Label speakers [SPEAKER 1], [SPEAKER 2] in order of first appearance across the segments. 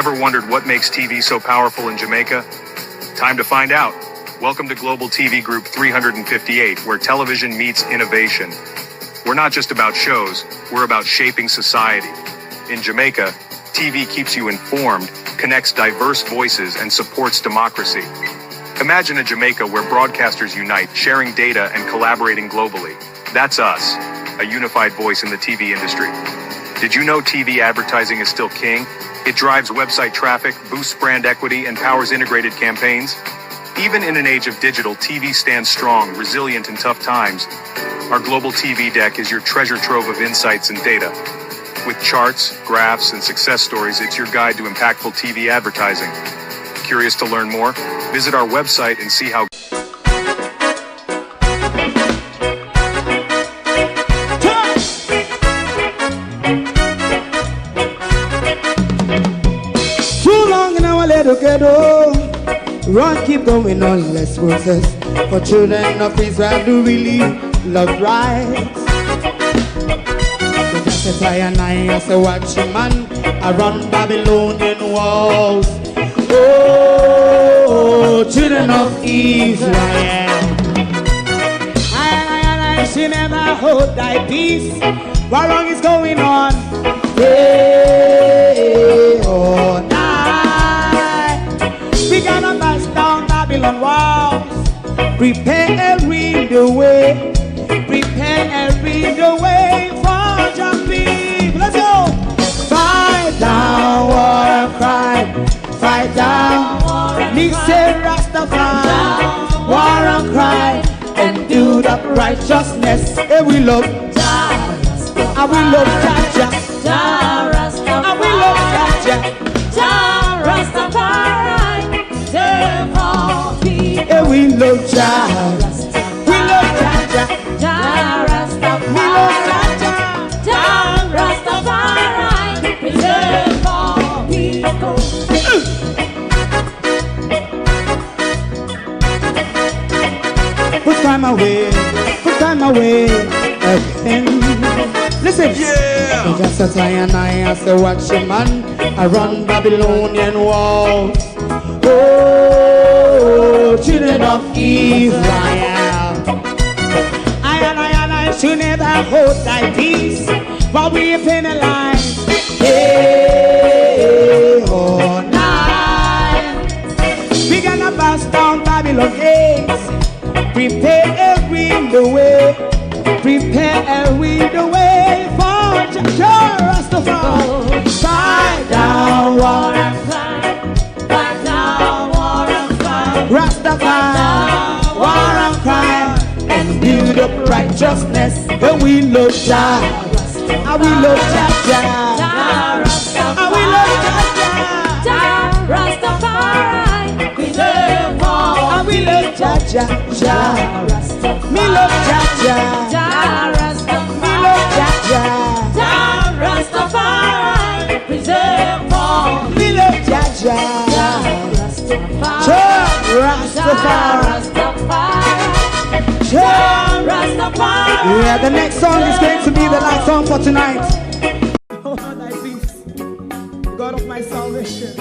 [SPEAKER 1] Ever wondered what makes TV so powerful in Jamaica? Time to find out. Welcome to Global TV Group 358, where television meets innovation. We're not just about shows, we're about shaping society. In Jamaica, TV keeps you informed, connects diverse voices, and supports democracy. Imagine a Jamaica where broadcasters unite, sharing data and collaborating globally. That's us, a unified voice in the TV industry. Did you know TV advertising is still king? It drives website traffic, boosts brand equity, and powers integrated campaigns. Even in an age of digital, TV stands strong, resilient in tough times. Our Global TV Deck is your treasure trove of insights and data. With charts, graphs, and success stories, it's your guide to impactful TV advertising. Curious to learn more? Visit our website and see how
[SPEAKER 2] run, keep going on, let's process. For children of Israel who really love rights. So just as I and I as a watching man, I run Babylonian walls. Oh, children of Israel, I should never hold thy peace. What wrong is going on? Hey, oh, we gonna bust down Babylon walls. Preparing the way. Preparing the way for your people. Let's go. Fight down war cry. Fight down. Listen Rastafari. War and cry. And do the righteousness. And we love. And we love Jaja. And we love Jaja. Rastafari. And we love Jah. We love Jah. Jah Rastafari. We love Jah. Jah Rastafari. Preserve all people. Put time away. Put time away again. Listen. Yeah. Just as I and I as a watching man, I run Babylonian walls. Oh, children of Israel, I should never hold thy peace while we penalize. Hey, oh, night. We gonna bust down Babylon gates. Prepare the way. Prepare the way for Jah Rastafari. Fight down war and fly. Rastafari, war and crime, and build up righteousness. And we love Jah, and we love Jah, and we love Jah, Rastafari. We love all, and we love Jah, me love Jah, me love Jah, Rastafari. Preserve all, me love Jah. Rastafari. Yeah, the next song is going to be the last song for tonight. Oh, thy peace, God of my salvation.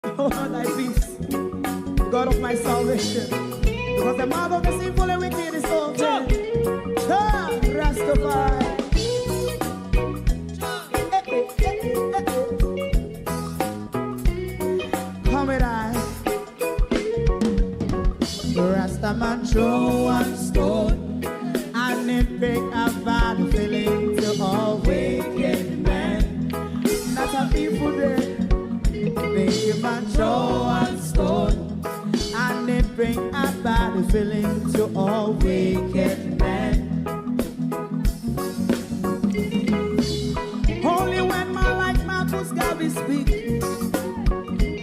[SPEAKER 2] Oh, thy peace, God of my salvation. Because the mouth of the sinful and wicked is open. Rastafari. Rastaman throw one stone, and it break a bad feeling to all wicked men. Not a people there. Make a man throw one stone, and it bring a bad feeling to all wicked men. Only when man like Marcus Garvey speak,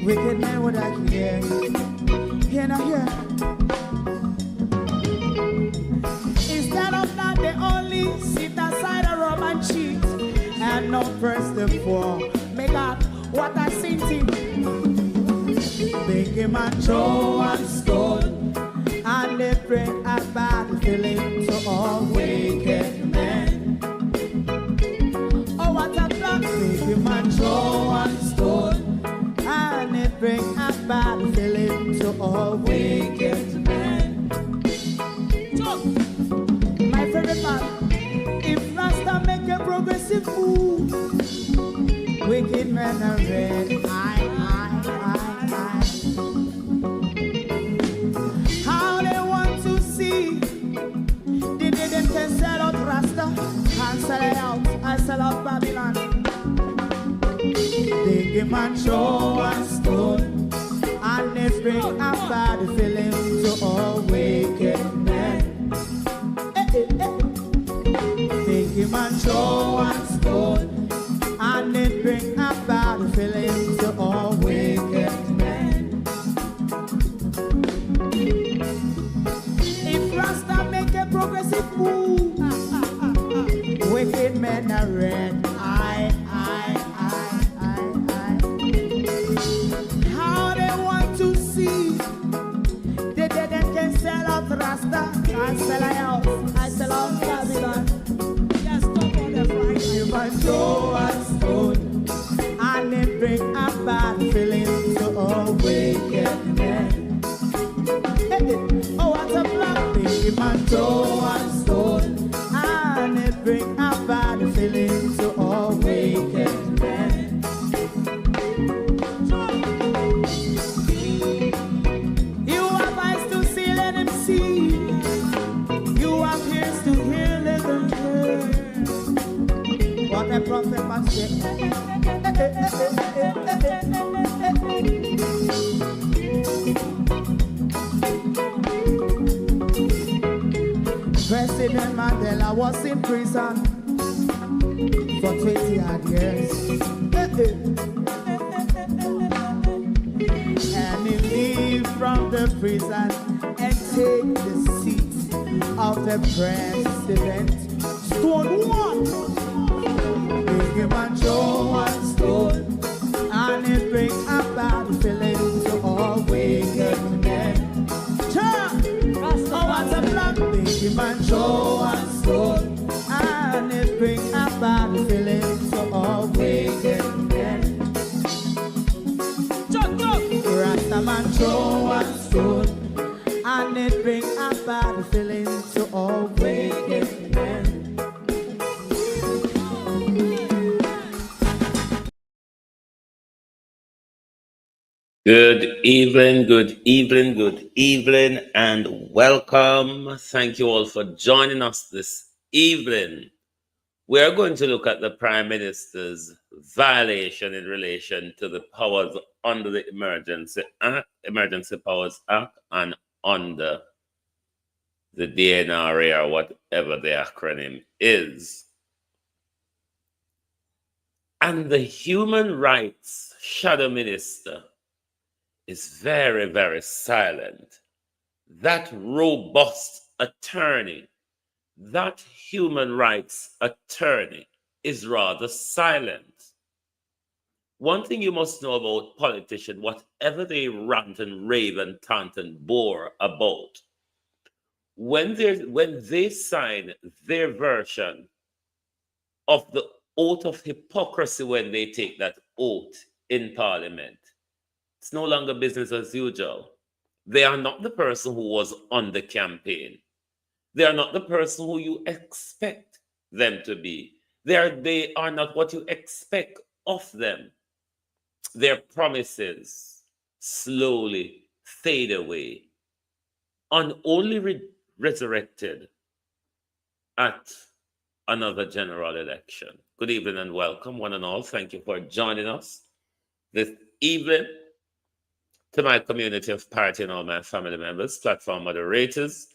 [SPEAKER 2] wicked men would I hear. Hear not hear. Instead of that, they only sit aside a rub and cheat, and not press the floor. Make out what I sing to. Make him a throw and stone, and they bring a bad feeling to all wicked men. Oh, what a all wicked men. My favorite man, if Rasta make a progressive move, wicked men are red. How they want to see the day them can sell out Rasta and sell it out and sell out Babylon. They give man show and stone and they bring a bad feeling to all wicked men. They give man show and stone and they bring a bad feeling to all wicked men. If Rasta make a progressive move, wicked men are red. How they want to see the dead and can sell out Rasta. I sell out, I sell out Babylon. Yes, stop on the Friday. You must show and stone and they bring a bad feeling to all wicked men. Oh, what a black thing, you must show and stone and they bring a bad feeling to all wicked men. You have eyes to see, let him see. You have ears to hear, let them hear. What a prophet must say. President Mandela was in prison for 20 odd years. And he leave from the prison and take the seat of the president. Stone one. Big him and show and stone. And it bring a bad feeling to all wicked men. Oh, what's a black big him and show and stone. And it bring a bad feeling to all wicked men. Rastaman show and stone, and it bring a bad feeling to all wicked men.
[SPEAKER 3] Good evening, and welcome. Thank you all for joining us this evening. We are going to look at the Prime Minister's violation in relation to the powers under the Emergency Powers Act, and under the DRMA, or whatever the acronym is. And the Human Rights Shadow Minister is very, very silent. That robust attorney, that human rights attorney, is rather silent. One thing you must know about politicians, whatever they rant and rave and taunt and bore about, when they sign their version of the oath of hypocrisy, when they take that oath in Parliament, it's no longer business as usual. They are not the person who was on the campaign. They are not the person who you expect them to be. They are not what you expect of them. Their promises slowly fade away and only resurrected at another general election. Good evening and welcome, one and all. Thank you for joining us this evening. To my community of party and all my family members, platform moderators,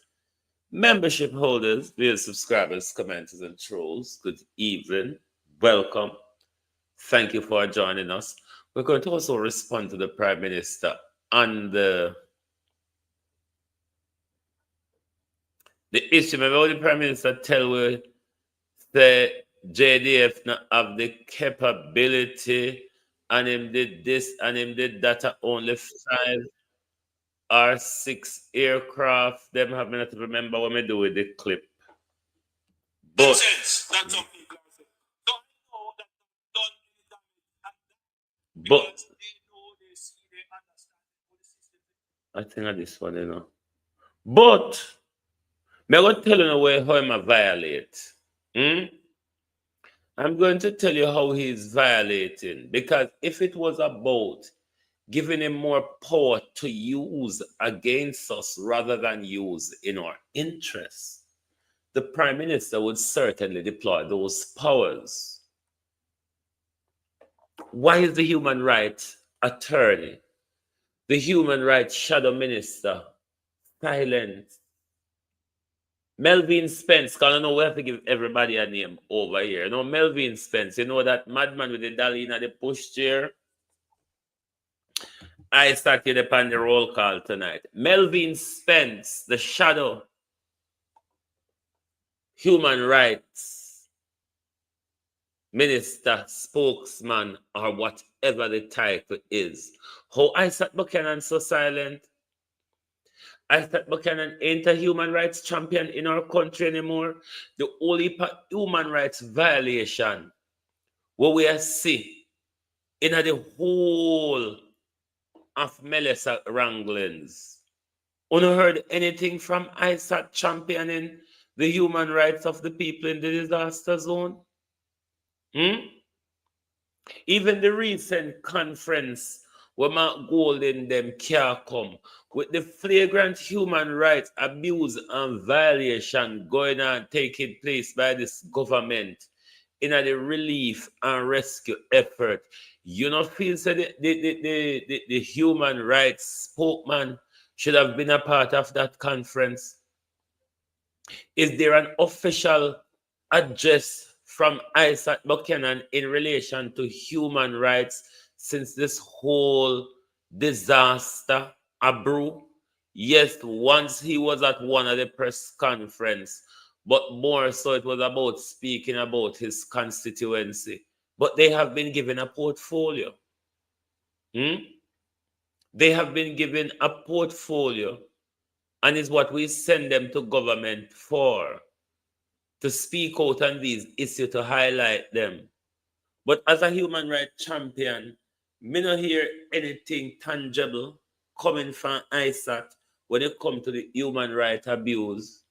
[SPEAKER 3] membership holders, viewers, subscribers, commenters, and trolls, good evening. Welcome. Thank you for joining us. We're going to also respond to the Prime Minister on the issue. Remember the Prime Minister tell we the JDF not have the capability, and him did this and him did that at only 5 or 6 aircraft. Them have me not to remember what me do with the clip. But that's some people say. Don't know that done any damage, because they know, they see, they understand what the system is. I think of this one, But me going to tell you where how him a violate. Hmm? I'm going to tell you how he's violating. Because if it was about giving him more power to use against us rather than use in our interests, the Prime Minister would certainly deploy those powers. Why is the human rights attorney, the human rights shadow minister, silent? Melvin Spence, because I know we have to give everybody a name over here. Melvin Spence, that madman with the dolly in the pushchair? I started upon the roll call tonight. Melvin Spence, the shadow human rights minister, spokesman, or whatever the title is. How Isaac Buchanan so silent? Isaac Buchanan ain't a human rights champion in our country anymore. The only human rights violation what we see in the whole of Melissa wranglings. Una heard anything from Isaac championing the human rights of the people in the disaster zone? Even the recent conference where Mark Golden them care come with the flagrant human rights abuse and violation going on taking place by this government in the relief and rescue effort. You know, feel so the human rights spokesman should have been a part of that conference. Is there an official address from Isaac Buchanan in relation to human rights since this whole disaster brew? Yes, once he was at one of the press conference, but more so it was about speaking about his constituency. But they have been given a portfolio. They have been given a portfolio, and is what we send them to government for, to speak out on these issues, to highlight them. But as a human rights champion, me not hear anything tangible coming from ISAT when it comes to the human rights abuse.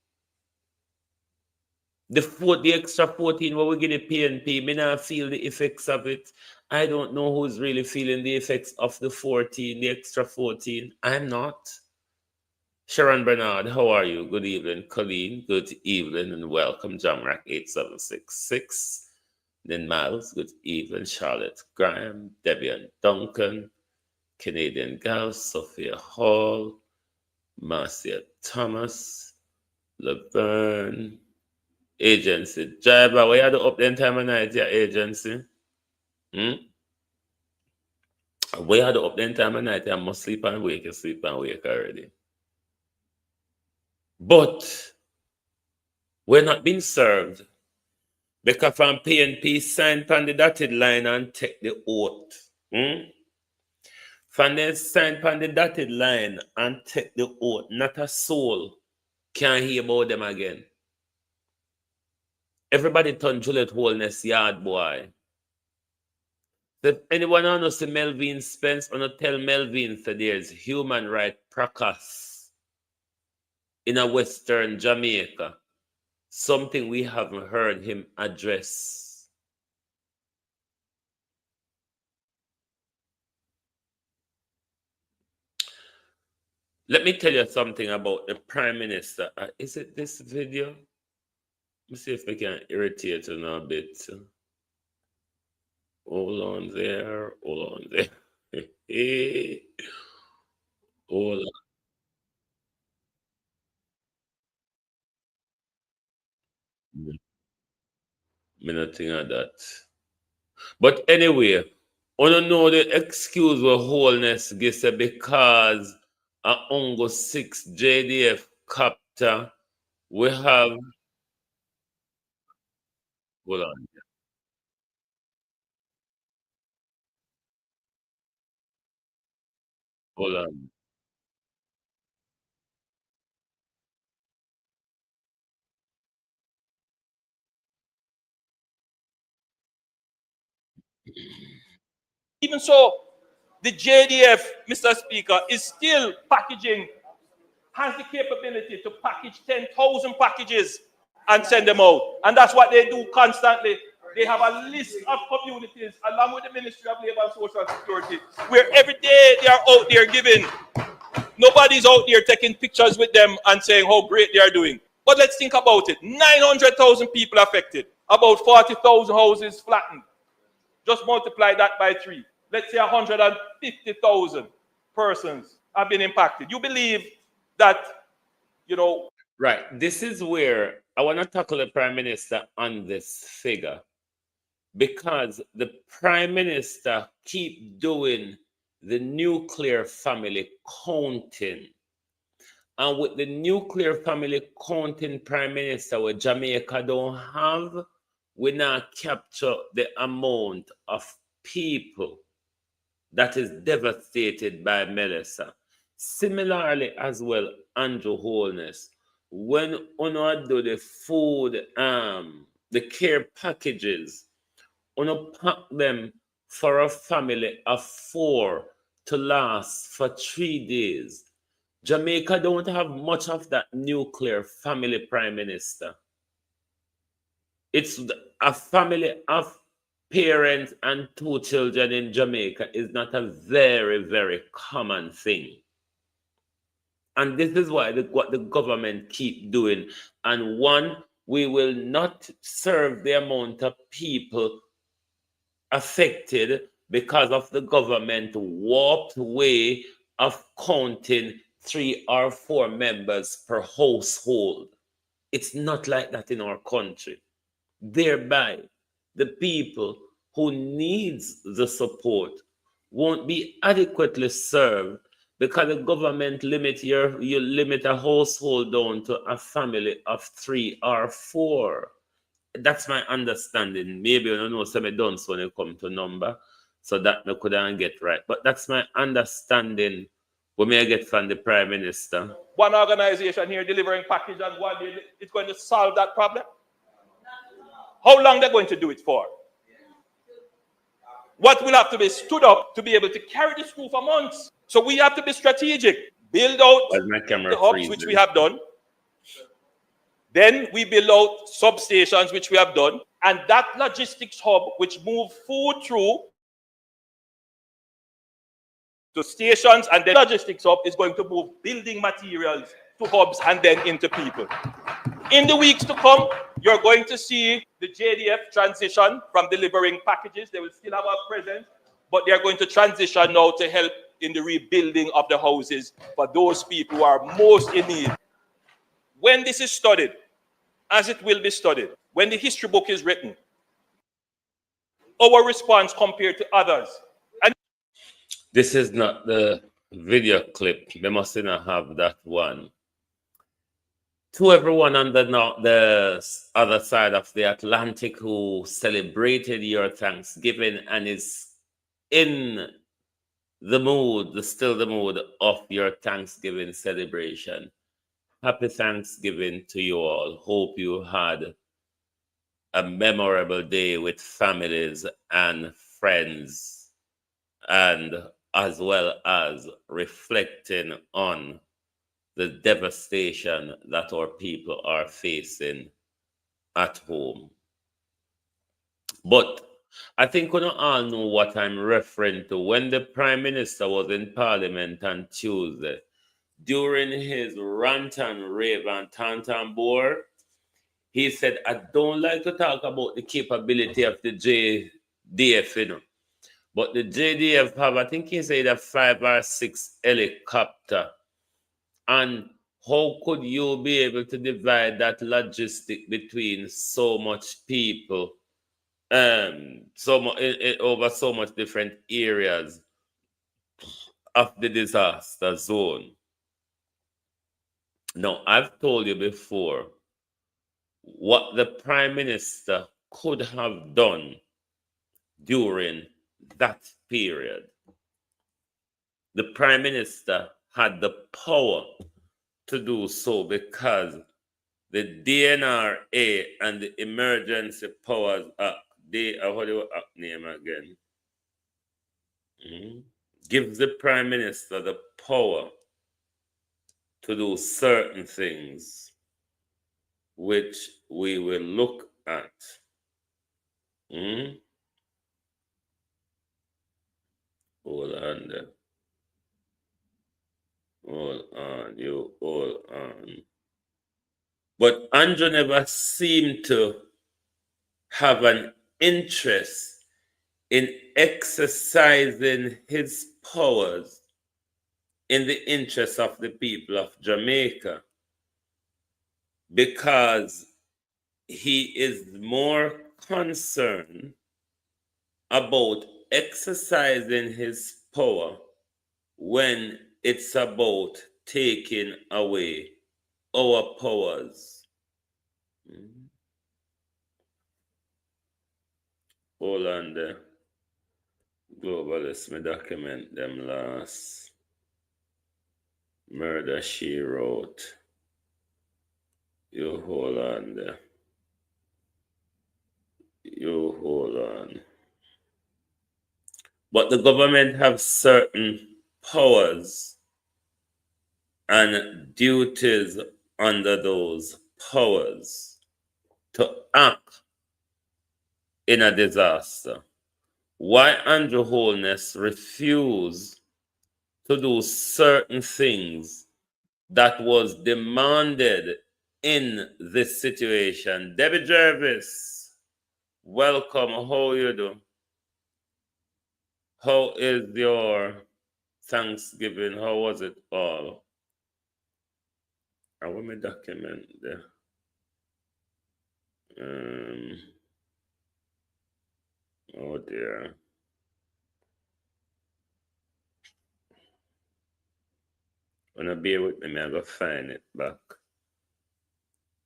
[SPEAKER 3] The extra 14 where we get the PNP, me not feel the effects of it. I don't know who's really feeling the effects of the 14, the extra 14. I'm not. Sharon Bernard, how are you? Good evening. Colleen, good evening and welcome. Jamrack 8766. Then Miles, good evening. Charlotte Graham, Debian Duncan, Canadian Gal, Sophia Hall, Marcia Thomas, Laverne, Agency. Jaiba, where you had to up the time of night, your agency? Where you had to up the time of night, you must sleep and wake, you sleep and wake already. But we're not being served because from PNP signed on the dotted line and take the oath. From them signed on the dotted line and take the oath, not a soul can hear about them again. Everybody turn Juliet Holness yard boy. If anyone knows the Melvin Spence, wanna tell Melvin that there's human right practice in a Western Jamaica. Something we haven't heard him address. Let me tell you something about the Prime Minister. Is it this video? Let me see if we can irritate you a bit. Hold on there. Hold on there. Hold on. Me not think of that. But anyway, I don't know the excuse with wholeness gives because a Ungo 6 JDF captor we have. Hold on. Hold on.
[SPEAKER 4] Even so, The JDF, Mr. Speaker, is still packaging, has the capability to package 10,000 packages and send them out. And that's what they do constantly. They have a list of communities, along with the Ministry of Labor and Social Security, where every day they are out there giving. Nobody's out there taking pictures with them and saying how great they are doing. But let's think about it. 900,000 people affected. About 40,000 houses flattened. Just multiply that by 3. Let's say 150,000 persons have been impacted. You believe that, you know...
[SPEAKER 3] Right. This is where I want to tackle the Prime Minister on this figure. Because the Prime Minister keep doing the nuclear family counting. And with the nuclear family counting Prime Minister, what Jamaica don't have, we now capture the amount of people that is devastated by Melissa. Similarly as well, Andrew Holness, when uno do the food, the care packages, uno pack them for a family of 4 to last for 3 days. Jamaica don't have much of that nuclear family Prime Minister. It's a family of parents and 2 children in Jamaica is not a very, very common thing. And this is why what the government keep doing. And one, we will not serve the amount of people affected because of the government warped way of counting 3 or 4 members per household. It's not like that in our country. Thereby, the people who needs the support won't be adequately served because the government you limit a household down to a family of 3 or 4. That's my understanding. Maybe I don't know some done when it come to number, so that I couldn't get right. But that's my understanding. What may I get from the Prime Minister?
[SPEAKER 4] One organization here delivering package and one day it's going to solve that problem. How long they're going to do it for? What will have to be stood up to be able to carry this through for months? So we have to be strategic. Build out the hubs, which we have done. Then we build out substations, which we have done. And that logistics hub, which move food through to stations, and the logistics hub is going to move building materials to hubs and then into people. In the weeks to come, you're going to see the JDF transition from delivering packages. They will still have a presence, but they're going to transition now to help in the rebuilding of the houses for those people who are most in need. When this is studied, as it will be studied, when the history book is written, our response compared to others. And
[SPEAKER 3] this is not the video clip. They must not have that one. To everyone on the other side of the Atlantic who celebrated your Thanksgiving and is in the mood, still the mood of your Thanksgiving celebration. Happy Thanksgiving to you all. Hope you had a memorable day with families and friends, and as well as reflecting on the devastation that our people are facing at home. But I think we all know what I'm referring to. When the Prime Minister was in Parliament on Tuesday, during his rant and rave and tantambour, he said, I don't like to talk about the capability of the JDF, you know. But the JDF have, I think he said, a 5 or 6 helicopter. And how could you be able to divide that logistic between so much people, over so much different areas of the disaster zone? Now, I've told you before what the Prime Minister could have done during that period. The Prime Minister had the power to do so because the DRMA and the Emergency Powers Act, what do you name again? gives the Prime Minister the power to do certain things, which we will look at. Hold on there. Hold on, you hold on. But Andrew never seemed to have an interest in exercising his powers in the interest of the people of Jamaica, because he is more concerned about exercising his power when it's about taking away our powers. Hold on there. Globalist, me document them last. Murder she wrote. You hold on there. You hold on. But the government have certain powers and duties under those powers to act in a disaster. Why Andrew Holness refused to do certain things that was demanded in this situation? Debbie Jervis, welcome. How you do? How is your Thanksgiving? How was it all? I want me document there. Oh dear. Wanna bear with me, I go find it back.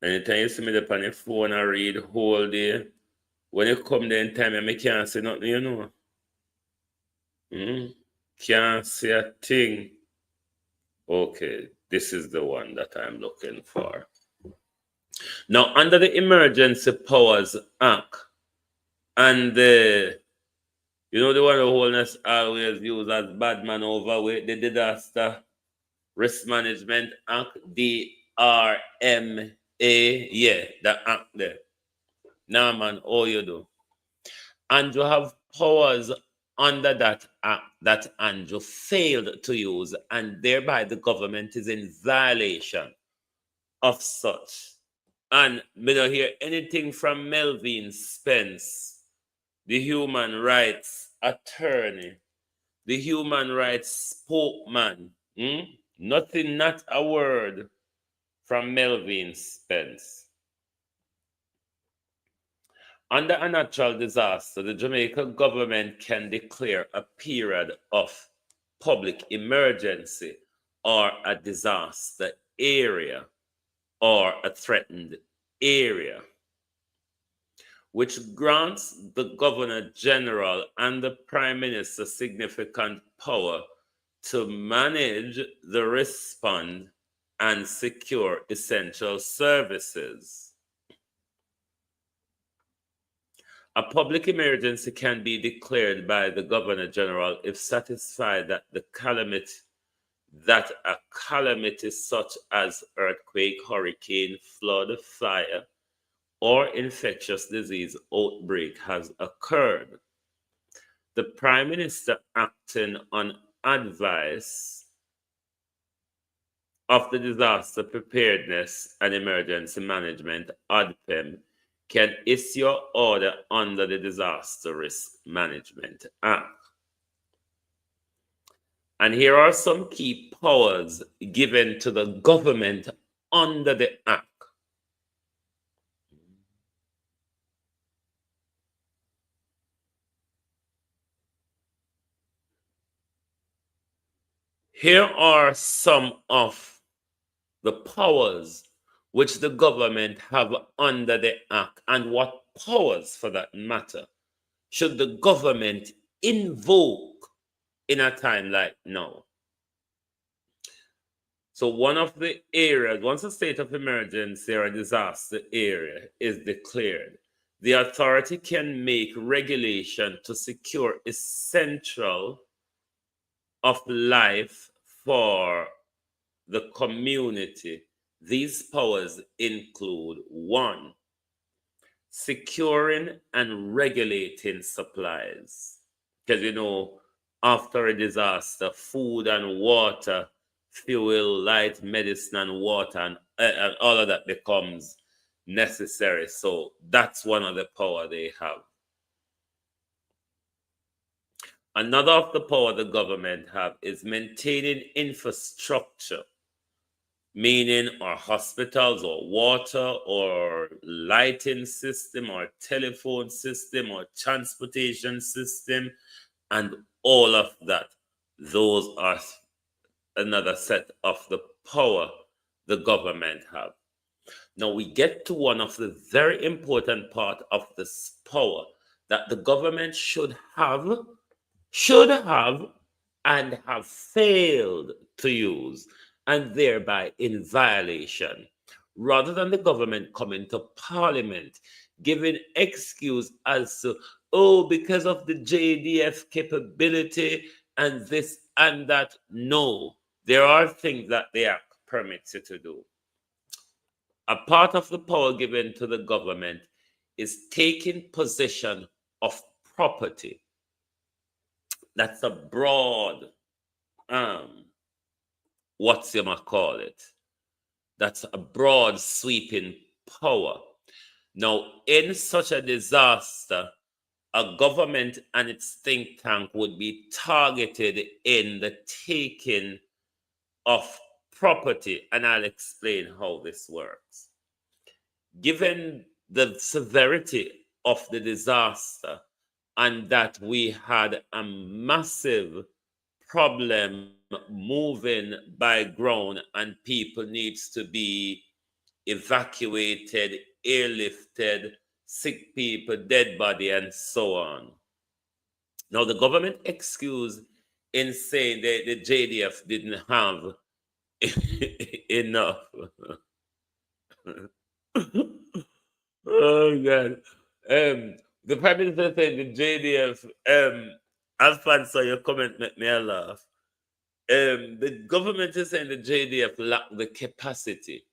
[SPEAKER 3] Anytime you see me up on your phone I read whole day, when you come there in time I can't see nothing, you know. Can't see a thing. Okay, this is the one that I'm looking for. Now, under the Emergency Powers Act, and the, you know, the one the Holness always use as bad man overweight, the Disaster Risk Management Act, DRMA, yeah, the act there. Now, man, all you do. And you have powers under that act that Andrew failed to use, and thereby the government is in violation of such. And we don't hear anything from Melvin Spence, the human rights attorney, the human rights spokesman. Nothing, not a word from Melvin Spence. Under a natural disaster, the Jamaican government can declare a period of public emergency or a disaster area or a threatened area, which grants the Governor General and the Prime Minister significant power to manage the response and secure essential services. A public emergency can be declared by the Governor General if satisfied that a calamity such as earthquake, hurricane, flood, fire, or infectious disease outbreak has occurred. The Prime Minister, acting on advice of the Disaster Preparedness and Emergency Management, (ODPEM), can issue an order under the Disaster Risk Management Act. And here are some key powers given to the government under the Act. Here are some of the powers which the government have under the Act, and what powers, for that matter, should the government invoke in a time like now. So one of the areas, once a state of emergency or a disaster area is declared, the authority can make regulation to secure essential of life for the community, these powers include: one, securing and regulating supplies. Because, after a disaster, food and water, fuel, light, medicine, and water, and all of that becomes necessary. So that's one of the power they have. Another of the power the government have is maintaining infrastructure, meaning our hospitals or water or lighting system or telephone system or transportation system and all of that. Those are another set of the power the government have. Now we get to one of the very important part of this power that the government should have and have failed to use, and thereby in violation. Rather than the government coming to parliament giving excuse as to, oh, because of the JDF capability and this and that. No, there are things that the act permits you to do. A part of the power given to the government is taking possession of property. That's a broad, what's you might call it? That's a broad sweeping power. Now, in such a disaster, a government and its think tank would be targeted in the taking of property, and I'll explain how this works. Given the severity of the disaster and that we had a massive problem moving by ground and people needs to be evacuated, airlifted, sick people, dead body, and so on. Now, the government excuse in saying that the JDF didn't have enough. Oh, God. The Prime Minister said the JDF, Alfonso, your comment made me laugh. The government is saying the JDF lacked the capacity.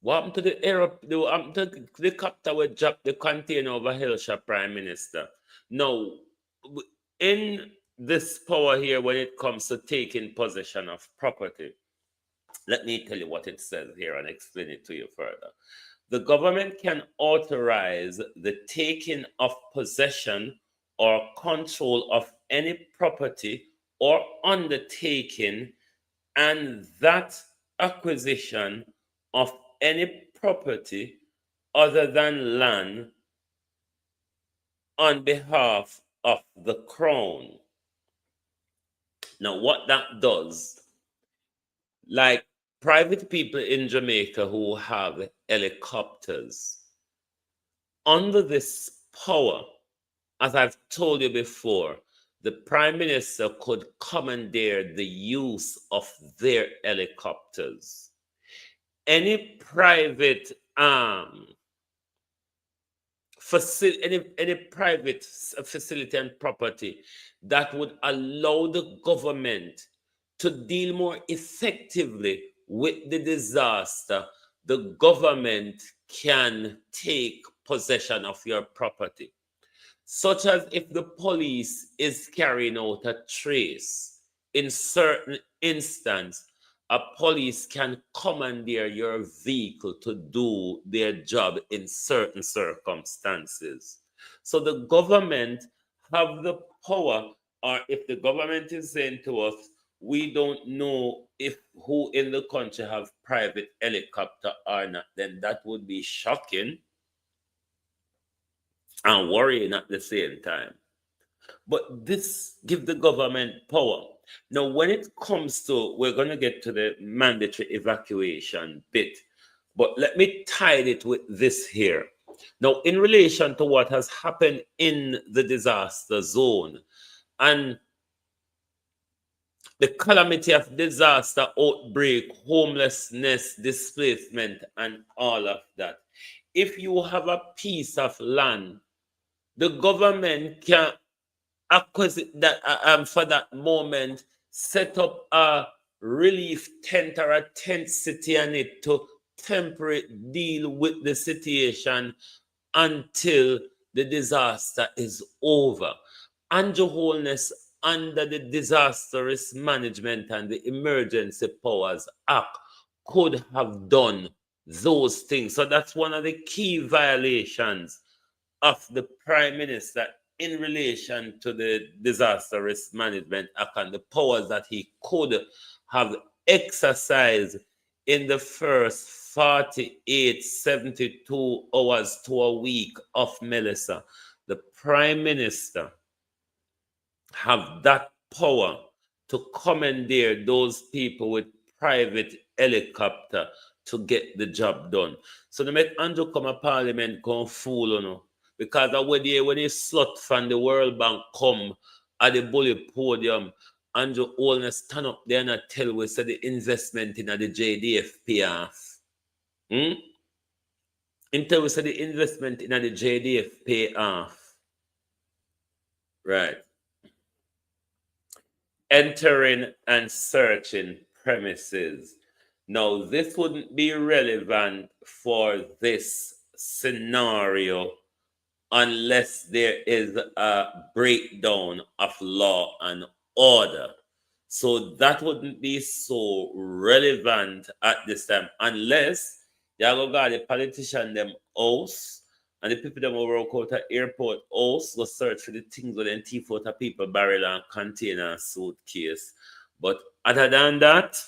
[SPEAKER 3] What happened to what happened to the copter which dropped the container over Hillshire, Prime Minister? Now, in this power here, when it comes to taking possession of property, let me tell you what it says here and explain it to you further. The government can authorize the taking of possession or control of any property or undertaking, and that acquisition of any property other than land on behalf of the crown. Now, what that does, like private people in Jamaica who have helicopters, under this power, as I've told you before, the Prime Minister could commandeer the use of their helicopters. Any private any private facility and property that would allow the government to deal more effectively with the disaster, the government can take possession of your property. Such as if the police is carrying out a trace, in certain instance, a police can commandeer your vehicle to do their job in certain circumstances. So the government have the power, or if the government is saying to us, we don't know if who in the country have private helicopter or not, then that would be shocking and worrying at the same time. But this gives the government power. Now, when it comes to, we're going to get to the mandatory evacuation bit, but let me tie it with this here. Now, in relation to what has happened in the disaster zone and the calamity of disaster, outbreak, homelessness, displacement, and all of that, if you have a piece of land, the government can for that moment, set up a relief tent or a tent city on it to temporarily deal with the situation until the disaster is over. Andrew Holness, under the Disaster Risk Management and the Emergency Powers Act, could have done those things. So that's one of the key violations of the Prime Minister in relation to the Disaster Risk Management Act and the powers that he could have exercised in the first 48, 72 hours to a week of Melissa. The Prime Minister have that power to commandeer those people with private helicopter to get the job done. So they make Andrew come a parliament come fool, you know, because when they slut from the World Bank come at the bully podium, Andrew Holness stand up there and tell we say the investment in the JDF pay off. Until we say the investment in the JDF pay off. Right. Entering and searching premises. Now, this wouldn't be relevant for this scenario unless there is a breakdown of law and order. So that wouldn't be so relevant at this time unless you go got the politician them house and the people them over out at airport house go search for the things with them thief out of people barrel and container and suitcase. But other than that,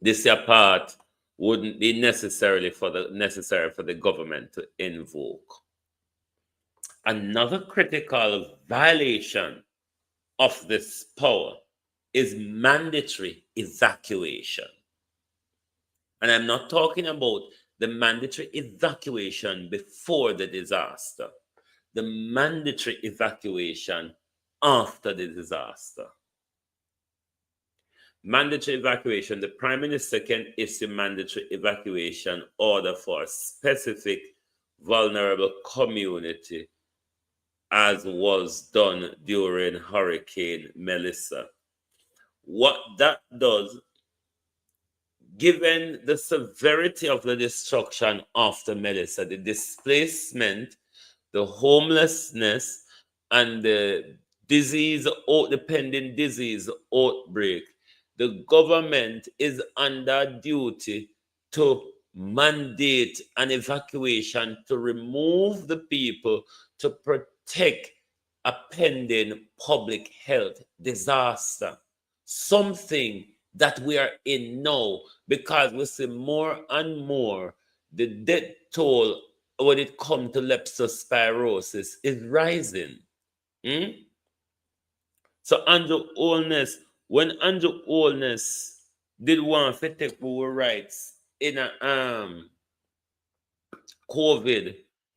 [SPEAKER 3] this part wouldn't be necessary for the government to invoke. Another critical violation of this power is mandatory evacuation. And I'm not talking about the mandatory evacuation before the disaster, the mandatory evacuation after the disaster. Mandatory evacuation, the Prime Minister can issue mandatory evacuation order for a specific vulnerable community, as was done during Hurricane Melissa. What that does, given the severity of the destruction after Melissa, the displacement, the homelessness, and the pending disease outbreak, the government is under duty to mandate an evacuation to remove the people to protect a pending public health disaster. Something that we are in now, because we see more and more the death toll when it comes to leptospirosis is rising. So Andrew Holness, when Andrew Holness did want to take our rights in a COVID,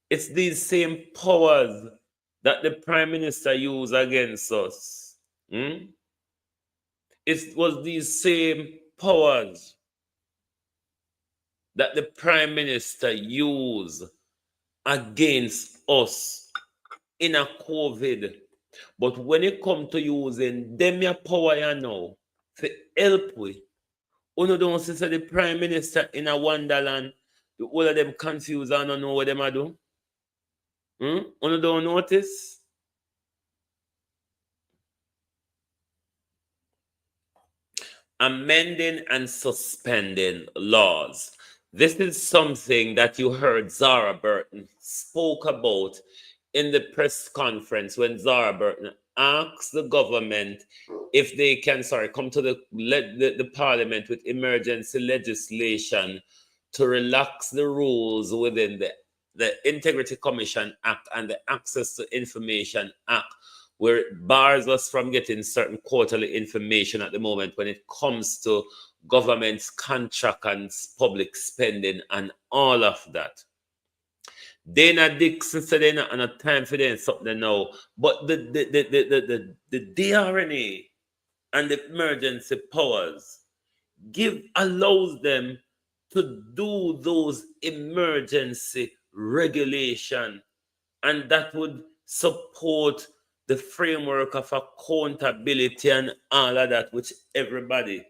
[SPEAKER 3] it's these same powers that the Prime Minister used against us. It was these same powers that the Prime Minister used against us in a COVID. But when it comes to using them your power, you know, to help we, you don't see the Prime Minister in a wonderland, all of them confused and don't know what them are doing. You don't notice? Amending and suspending laws. This is something that you heard Zara Burton spoke about in the press conference when Zara Burton asked the government if they can, come to the parliament with emergency legislation to relax the rules within the Integrity Commission Act and the Access to Information Act, where it bars us from getting certain quarterly information at the moment when it comes to government's contract and public spending and all of that. Dana Dixon said they're not on time for them something now, but the DRMA and the emergency powers allows them to do those emergency regulation, and that would support the framework of accountability and all of that, which everybody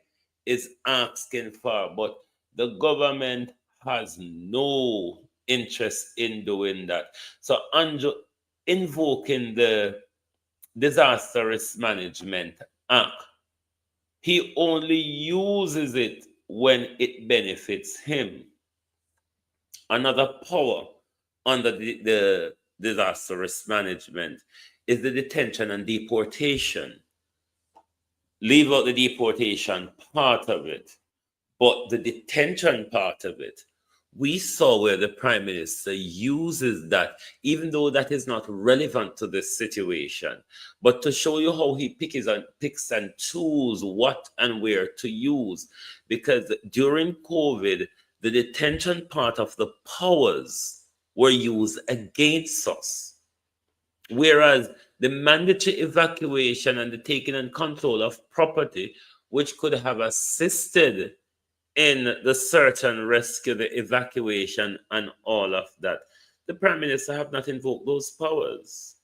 [SPEAKER 3] is asking for. But the government has no interest in doing that. So, Andrew, invoking the Disaster Risk Management Act, he only uses it when it benefits him. Another power under the disaster risk management is the detention and deportation. Leave out the deportation part of it, but the detention part of it, we saw where the Prime Minister uses that, even though that is not relevant to this situation, but to show you how he picks and chooses what and where to use. Because during COVID, the detention part of the powers were used against us, whereas the mandatory evacuation and the taking and control of property, which could have assisted in the search and rescue, the evacuation, and all of that, the Prime Minister have not invoked those powers.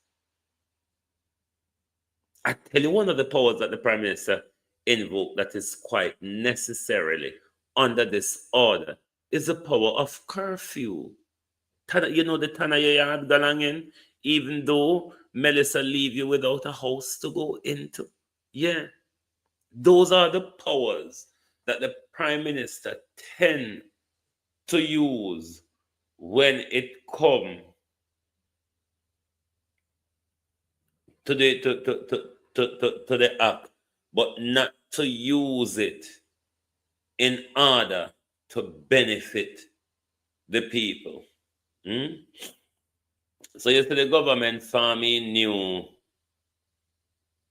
[SPEAKER 3] I tell you, one of the powers that the Prime Minister invoked that is quite necessarily under this order is the power of curfew. You know, the Tanaya yard galangin, even though Melissa leave you without a house to go into. Yeah. Those are the powers that the Prime Minister tend to use when it comes to the act, but not to use it in order to benefit the people. So you see the government farming new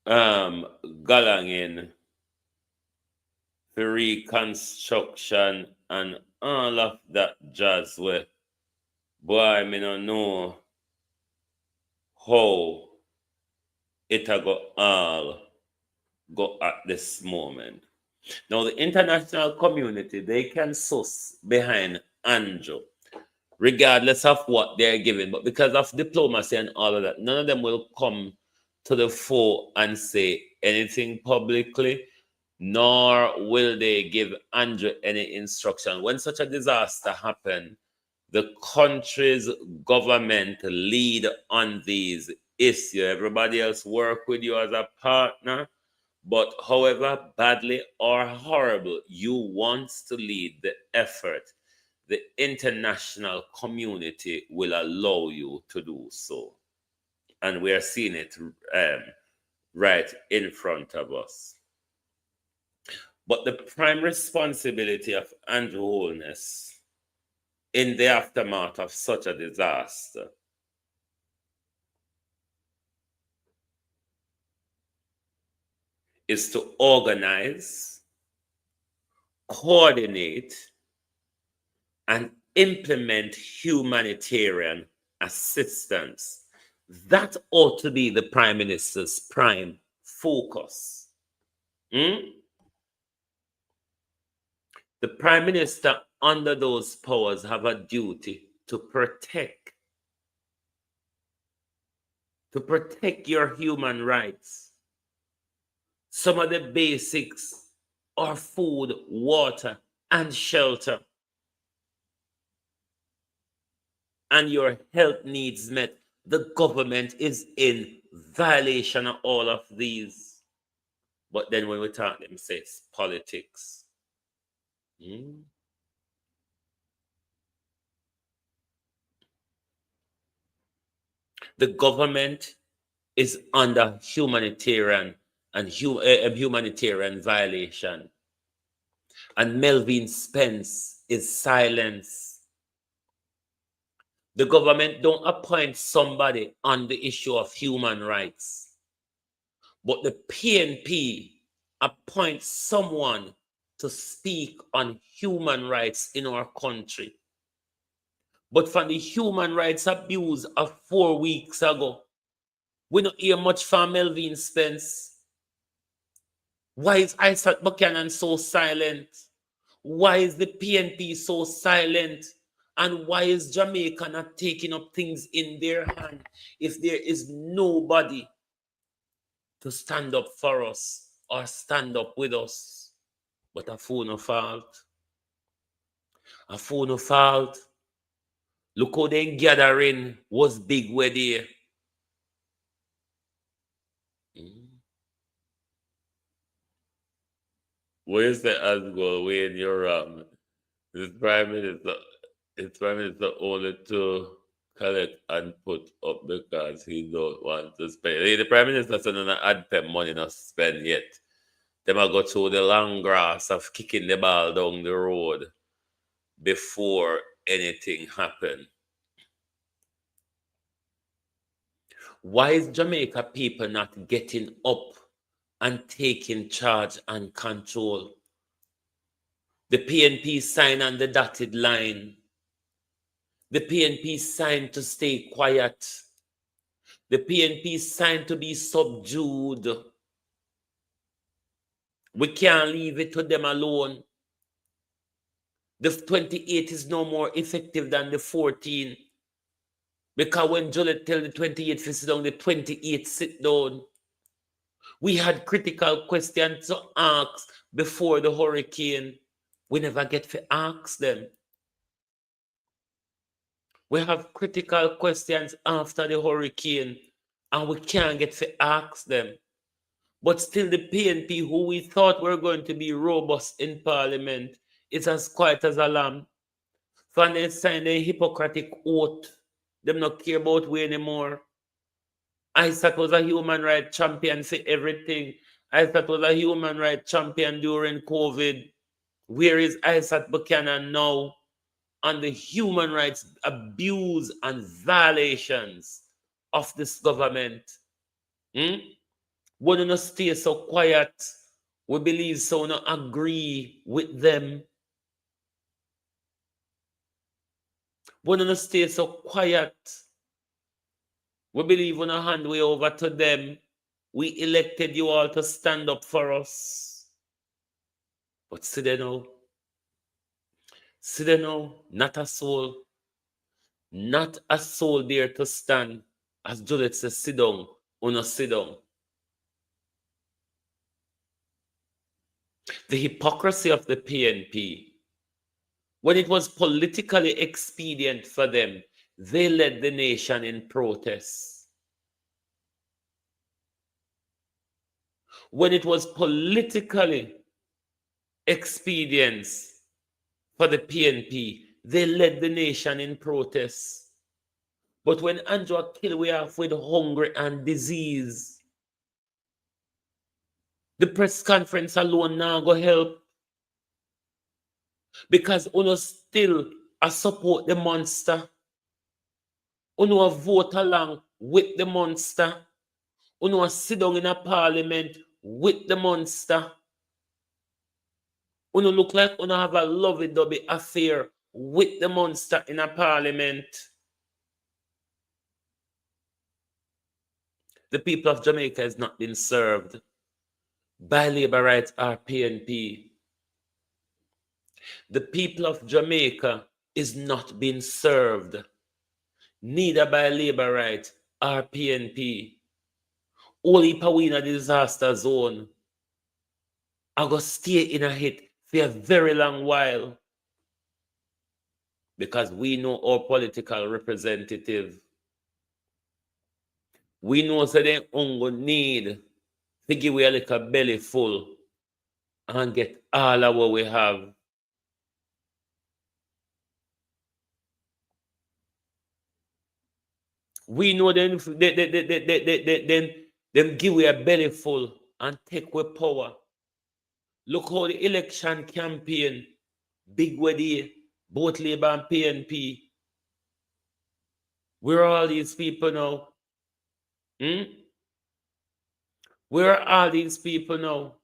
[SPEAKER 3] galangin for reconstruction and all of that jazz where, boy, I don't know how it all go at this moment. Now the international community, they can sus behind Andrew, regardless of what they're giving, but because of diplomacy and all of that, none of them will come to the fore and say anything publicly, nor will they give Andrew any instruction. When such a disaster happens, the country's government lead on these issues. Everybody else work with you as a partner, but however badly or horrible you want to lead the effort, the international community will allow you to do so. And we are seeing it right in front of us. But the prime responsibility of Andrew Holness in the aftermath of such a disaster is to organize, coordinate, and implement humanitarian assistance. That ought to be the Prime Minister's prime focus. The Prime Minister, under those powers, have a duty to protect your human rights. Some of the basics are food, water, and shelter, and your health needs met. The government is in violation of all of these. But then when we talk, them say it's politics. The government is under humanitarian violation, and Melvin Spence is silenced. The government don't appoint somebody on the issue of human rights, but the PNP appoints someone to speak on human rights in our country. But from the human rights abuse of 4 weeks ago, we don't hear much from Melvin Spence. Why is Isaac Buchanan so silent? Why is the PNP so silent? And why is Jamaica not taking up things in their hand if there is nobody to stand up for us or stand up with us. But a fool no fault. A fool no fault. Look how they gathering was big where they. Where's the Asgore when you're this prime minister? His prime minister only to collect and put up because he don't want to spend. The prime minister said no ad pay money not spend yet. Them a go through the long grass of kicking the ball down the road before anything happen. Why is Jamaica people not getting up and taking charge and control? The PNP sign on the dotted line. The PNP signed to stay quiet. The PNP signed to be subdued. We can't leave it to them alone. The 28 is no more effective than the 14. Because when Jolette tell the 28 to sit down, the 28 sit down. We had critical questions to ask before the hurricane. We never get to ask them. We have critical questions after the hurricane, and we can't get to ask them. But still, the PNP, who we thought were going to be robust in Parliament, is as quiet as a lamb. So when they sign a Hippocratic oath, them not care about we anymore. Isaac was a human rights champion for everything. Isaac was a human rights champion during COVID. Where is Isaac Buchanan now on the human rights abuse and violations of this government? We don't stay so quiet. We believe so, not agree with them. We don't stay so quiet. We believe we don't hand way over to them. We elected you all to stand up for us. But see there now. See there now, not a soul. Not a soul there to stand. As Judith says, sit down, or not sit down. The hypocrisy of the PNP. When it was politically expedient for them, they led the nation in protests. When it was politically expedient for the PNP, they led the nation in protests. But when Andrew killed we off with hunger and disease, the press conference alone now go help. Because uno still support the monster. Uno vote along with the monster. Uno sit down in a parliament with the monster. Uno look like uno have a lovey-dovey affair with the monster in a parliament. The people of Jamaica has not been served by Labour Rights or PNP. The people of Jamaica is not being served, neither by Labour Rights or PNP. Only we in a disaster zone. I go stay in a hit for a very long while. Because we know our political representative. We know that they only need to give we a little belly full and get all of what we have. We know them give we a belly full and take away power. Look how the election campaign, big way both Labour and PNP. Where are all these people now? Where are all these people now?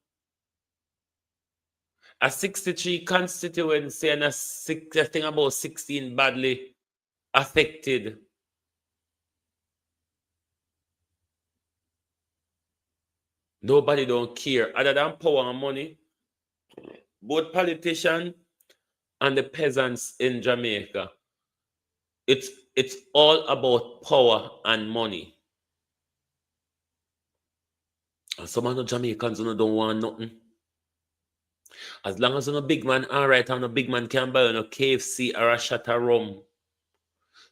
[SPEAKER 3] A 63 constituency and I think about 16 badly affected. Nobody don't care other than power and money. Both politicians and the peasants in Jamaica. It's all about power and money. And some of the Jamaicans don't want nothing. As long as you're a big man, all right, and a big man can buy a KFC or a shot of rum.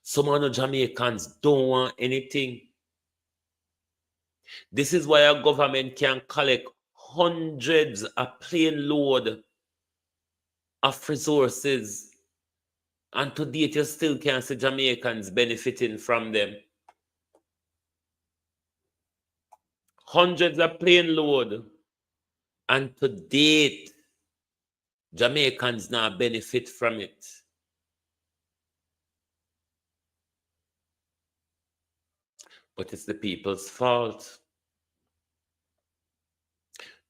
[SPEAKER 3] Some of the Jamaicans don't want anything. This is why our government can collect hundreds of plane load of resources, and to date you still can't see Jamaicans benefiting from them. Hundreds of plane load, and to date Jamaicans now benefit from it. But it's the people's fault.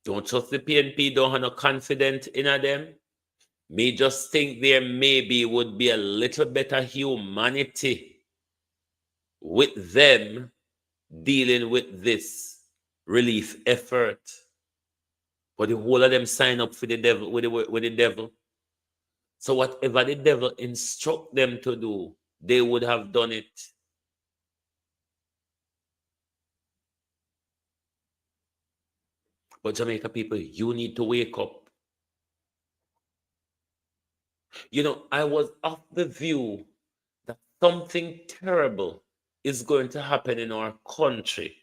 [SPEAKER 3] Don't trust the PNP, don't have no confidence in them. Me just think there maybe would be a little better humanity with them dealing with this relief effort. But the whole of them sign up for the devil with the devil. So whatever the devil instruct them to do, they would have done it. But Jamaica people, you need to wake up. You know, I was of the view that something terrible is going to happen in our country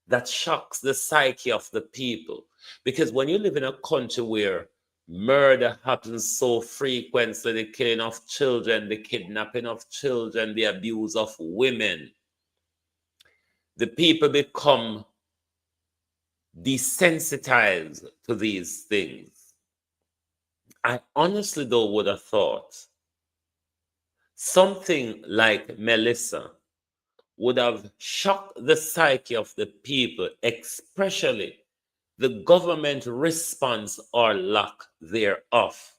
[SPEAKER 3] that shocks the psyche of the people. Because when you live in a country where murder happens so frequently, the killing of children, the kidnapping of children, the abuse of women, the people become desensitized to these things. I honestly though would have thought something like Melissa would have shocked the psyche of the people, especially the government response or lack thereof.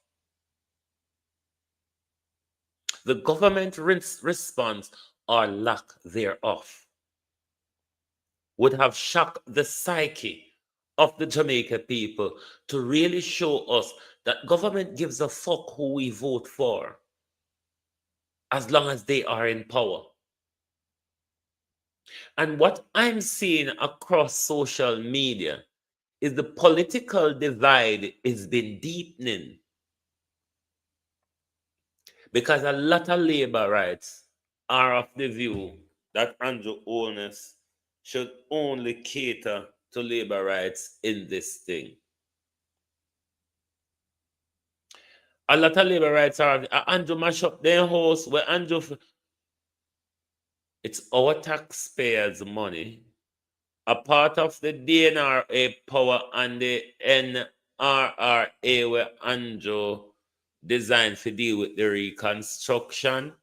[SPEAKER 3] The government response or lack thereof would have shocked the psyche of the Jamaica people to really show us that government gives a fuck who we vote for as long as they are in power. And what I'm seeing across social media is the political divide is been deepening. Because a lot of labor rights are of the view that Andrew Holness should only cater to labor rights in this thing. A lot of labor rights are Andrew mash up their house where Andrew. It's our taxpayers' money. A part of the DRMA power and the NRRA where Andrew designed to deal with the reconstruction.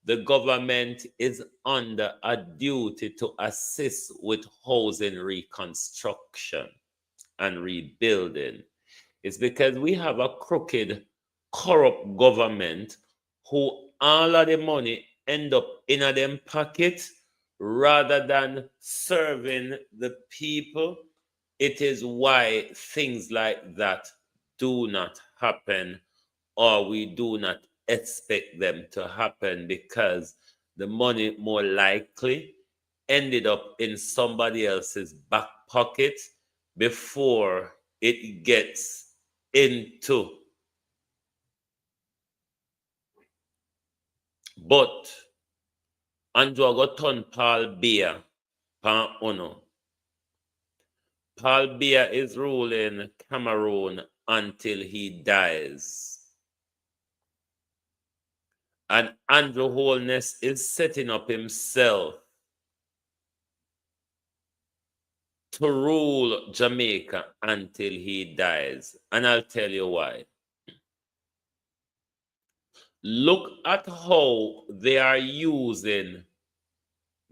[SPEAKER 3] The government is under a duty to assist with housing reconstruction and rebuilding. It's because we have a crooked, corrupt government who all of the money end up in them pocket rather than serving the people. It is why things like that do not happen, or we do not expect them to happen, because the money more likely ended up in somebody else's back pocket before it gets into. But Andrew got turn Paul Biya pan Uno. Paul Biya is ruling Cameroon until he dies. And Andrew Holness is setting up himself to rule Jamaica until he dies. And I'll tell you why. Look at how they are using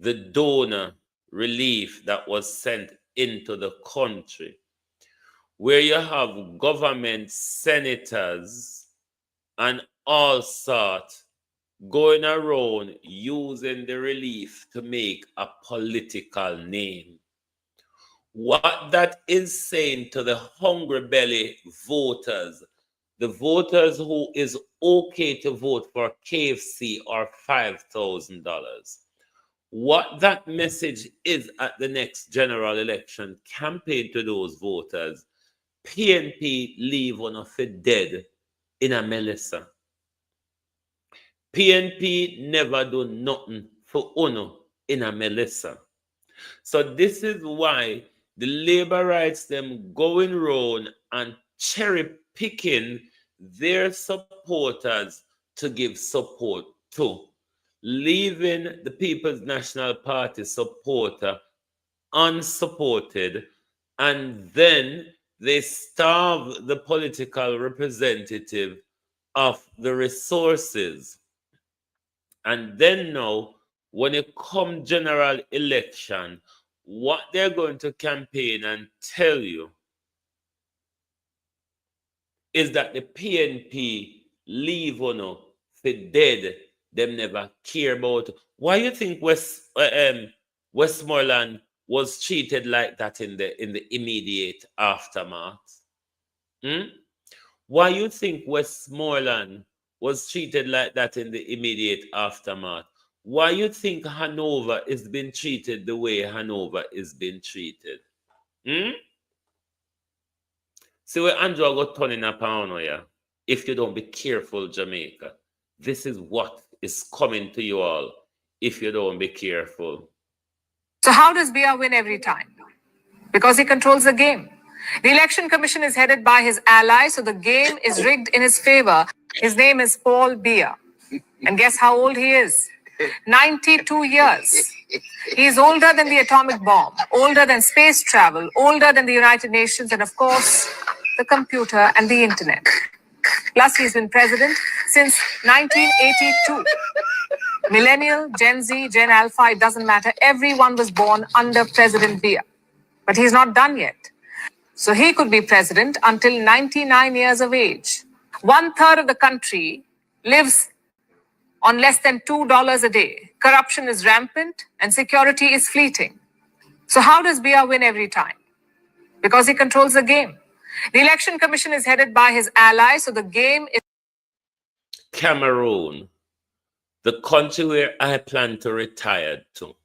[SPEAKER 3] the donor relief that was sent into the country, where you have government senators and all sorts going around using the relief to make a political name. What that is saying to the hungry belly voters, the voters who is okay to vote for KFC or $5,000, what that message is at the next general election campaign to those voters. PNP leave one of it dead in a Melissa. PNP never do nothing for Uno in a Melissa. So this is why the labor rights them going round and cherry picking their supporters to give support to, leaving the People's National Party supporter unsupported, and then they starve the political representative of the resources. And then now, when it come general election, what they're going to campaign and tell you is that the PNP leave for dead, them never care about. Why you think Westmoreland was treated like that in the immediate aftermath? Why you think Westmoreland was treated like that in the immediate aftermath? Why you think Hanover is being treated the way Hanover is being treated? See where Andrew got turning upon here. If you don't be careful, Jamaica, this is what is coming to you all if you don't be careful.
[SPEAKER 5] So how does BR win every time? Because he controls the game. The Election Commission is headed by his ally, so the game is rigged in his favor. His name is Paul Biya. And guess how old he is? 92 years. He is older than the atomic bomb, older than space travel, older than the United Nations, and of course, the computer and the internet. Plus, he's been president since 1982. Millennial, Gen Z, Gen Alpha, it doesn't matter. Everyone was born under President Biya. But he's not done yet. So he could be president until 99 years of age. 1/3 of the country lives on less than $2 a day. Corruption is rampant and security is fleeting. So how does Biya win every time? Because he controls the game. The Election Commission is headed by his ally, so the game is...
[SPEAKER 3] Cameroon, the country where I plan to retire to,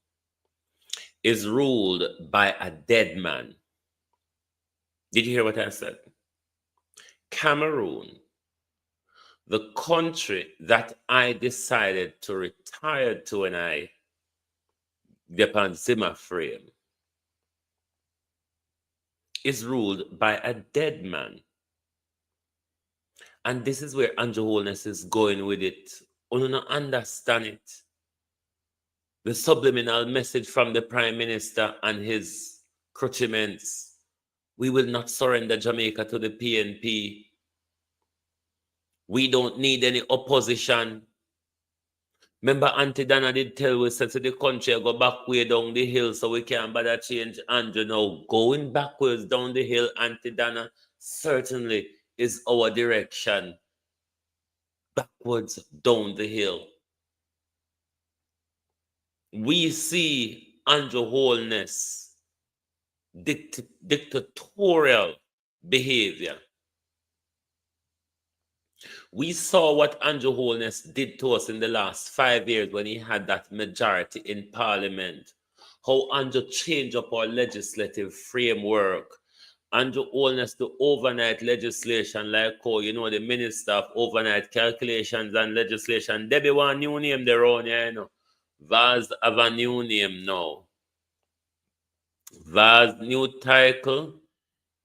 [SPEAKER 3] is ruled by a dead man. Did you hear what I said? Cameroon, the country that I decided to retire to when I depend Zimmer frame, is ruled by a dead man. And this is where Andrew Holness is going with it. You don't understand it. The subliminal message from the Prime Minister and his crutchments. We will not surrender Jamaica to the PNP. We don't need any opposition. Remember, Auntie Dana did tell us that the country go back way down the hill so we can't bother change Andrew now. Going backwards down the hill, Auntie Dana, certainly is our direction. Backwards down the hill. We see Andrew Holness dictatorial behavior. We saw what Andrew Holness did to us in the last 5 years when he had that majority in Parliament. How Andrew changed up our legislative framework. Andrew Holness, the overnight legislation, like how, you know, the Minister of Overnight Calculations and Legislation, Debbie want new name there on here, you know. Vaz have a new name now. Vaz new title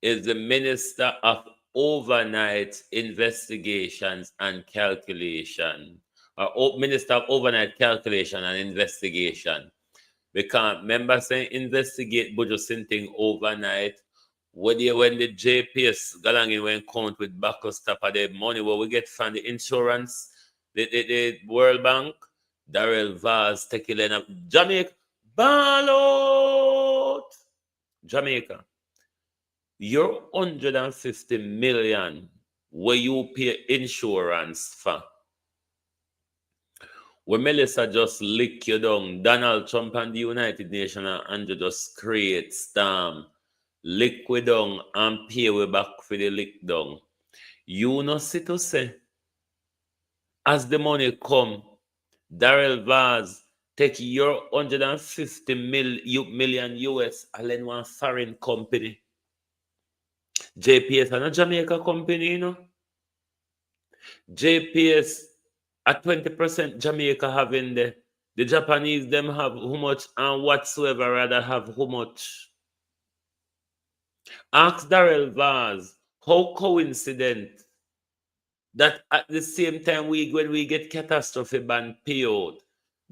[SPEAKER 3] is the Minister of Overnight Investigations and Calculation, or Minister of Overnight Calculation and Investigation. Because remember saying investigate but just something overnight. When the JPS galangin when count with backup stop of the money what we get from the insurance, the World Bank, Darrell Vaz take it up. Jamaica, ball out! Jamaica. Your 150 million where you pay insurance for. When Melissa just lick you down, Donald Trump and the United Nations and Andrew just create storm, lick we down and pay we back for the lick down. You know see to say, as the money come, Darrell Vaz take your 150 million US and lend one foreign company. JPS and a Jamaica company, you know. JPS at 20% Jamaica having the Japanese them have how much and whatsoever rather have how much. Ask Darrell Vaz, how coincident that at the same time when we get catastrophe ban payout,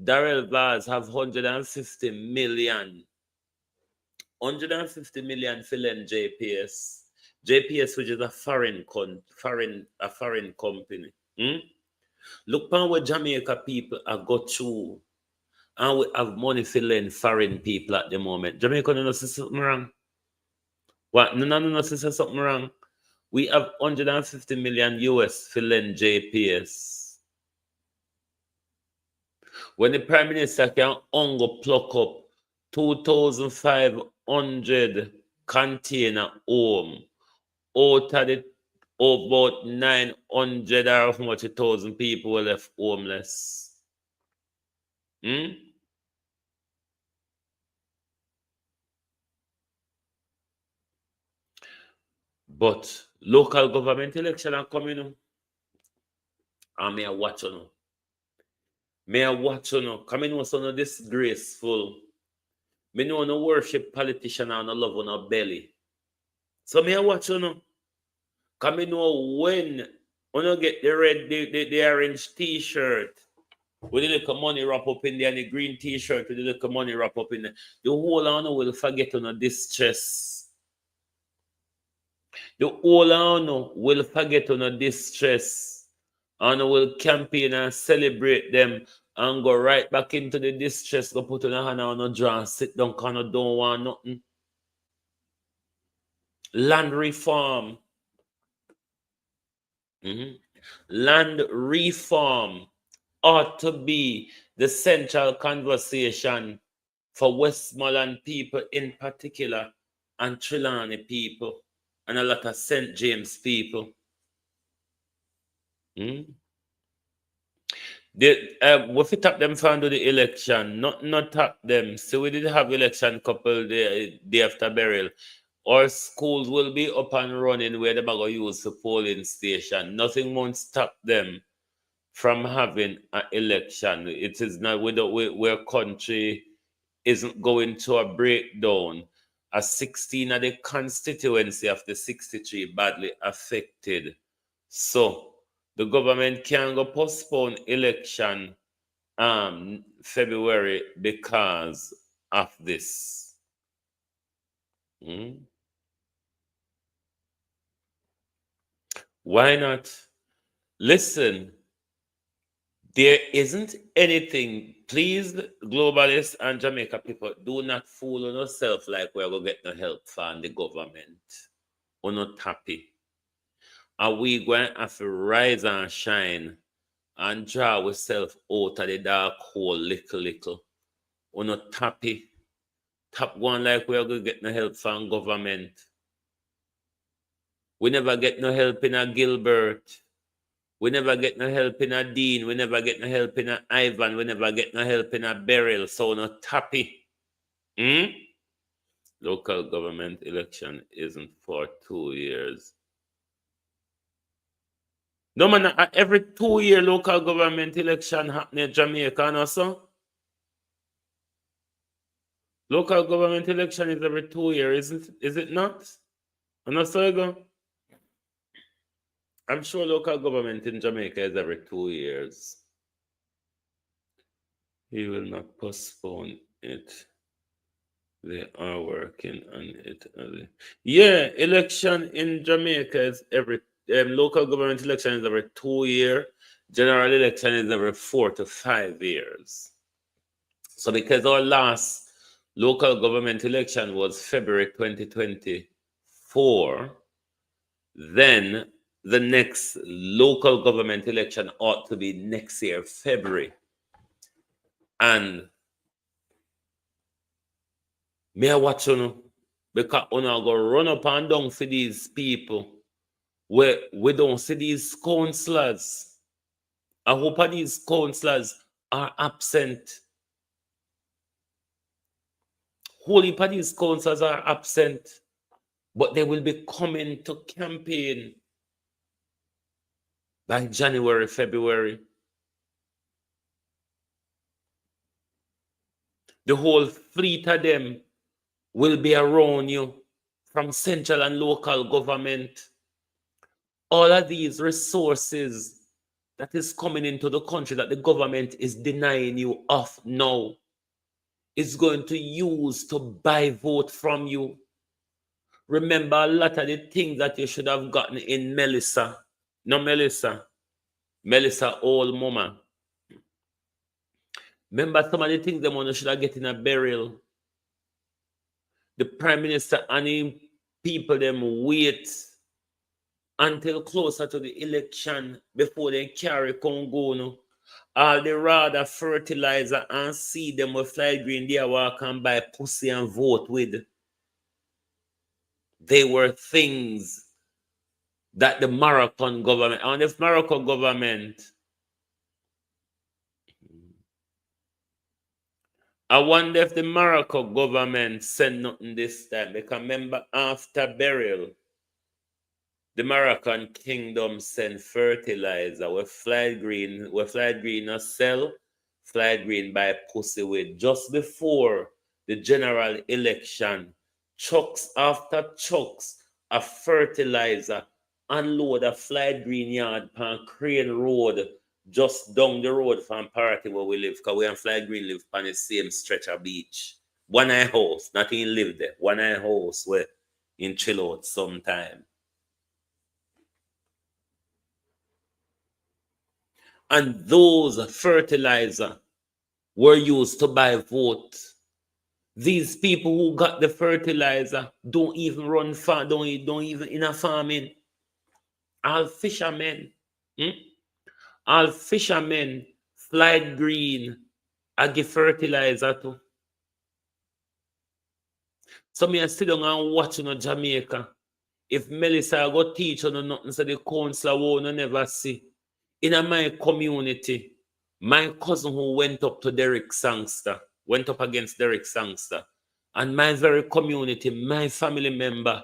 [SPEAKER 3] Darrell Vaz have 150 million. 150 million filling JPS. JPS, which is a foreign company. Look on what Jamaica people are go through. And we have money filling foreign people at the moment. Jamaica no see something wrong. What? No, see something wrong. We have 150 million US filling JPS. When the Prime Minister can only pluck up 2,500 container home out of the about 900 or how much 1,000 people were left homeless. But local government election are coming up. And may I watch on. May I watch on. Coming was on disgraceful. Me know no worship politician and no love on a belly. So may I watch on. Come know when you get the red, the orange t-shirt, with the little money wrap up in there, and the green t-shirt with the little money wrap up in there, the whole on will forget on distress. The whole on will forget on distress. And will campaign and celebrate them and go right back into the distress, go put on a hand on a draw and sit down because I don't want nothing. Land reform. Land reform ought to be the central conversation for Westmoreland people in particular and Trelawney people and a lot of St. James people. We tap them for the election, not tap them. So we did have election couple day after burial. Our schools will be up and running where they're going to use the polling station. Nothing won't stop them from having an election. It is not where country isn't going to a breakdown. A 16 of the constituency of the 63 badly affected. So the government can go postpone election February because of this. Why not? Listen, there isn't anything. Please, globalists and Jamaica people, do not fool on yourself like we're going to get no help from the government. We're not happy. Are we going to have to rise and shine and draw ourselves out of the dark hole little? We're not happy. Tap one like we're going to get no help from government. We never get no help in a Gilbert. We never get no help in a Dean. We never get no help in a Ivan. We never get no help in a Beryl. So we're not happy. Local government election isn't for 2 years. No man, every 2 year local government election happening in Jamaica also. Local government election is every 2 years, is it not? And also ago. I'm sure local government in Jamaica is every 2 years. He will not postpone it. They are working on it. Yeah, election in Jamaica is every local government election is every 2 years. General election is every 4 to 5 years. So because our last local government election was February 2024, then the next local government election ought to be next year, February. And may I watch you because we go run up and down for these people where we don't see these councillors. I hope these councillors are absent. whole heap of these councils are absent, but they will be coming to campaign by January, February. The whole fleet of them will be around you from central and local government. All of these resources that is coming into the country that the government is denying you of now is going to use to buy vote from you. Remember a lot of the things that you should have gotten in Melissa. No, Melissa, old mama. Remember some of the things them one should have get in a burial. The Prime Minister and him people them wait until closer to the election before they carry Congo. No. All they rather fertilizer and see them with fly green there walk and buy pussy and vote with. They were things that the Moroccan government, and if Morocco government, I wonder if the Morocco government sent nothing this time. Because remember, after burial, the Moroccan kingdom sent fertilizer with fly green a sell, fly green by pussy with. Just before the general election, trucks after trucks of fertilizer unload a fly green yard on Crane Road, just down the road from Paraty where we live, because we and Fly Green live on the same stretch of beach. One eye house, not in live there. One eye house where in chill out sometime. And those fertilizer were used to buy vote. These people who got the fertilizer don't even run farm, don't even in a farming. All fishermen. All fishermen fly green and give fertilizer too. So me I sit down and watch in Jamaica. If Melissa go teach on nothing, so the counselor won't never see. In my community, my cousin who went up to Derek Sangster, went up against Derek Sangster, and my very community, my family member,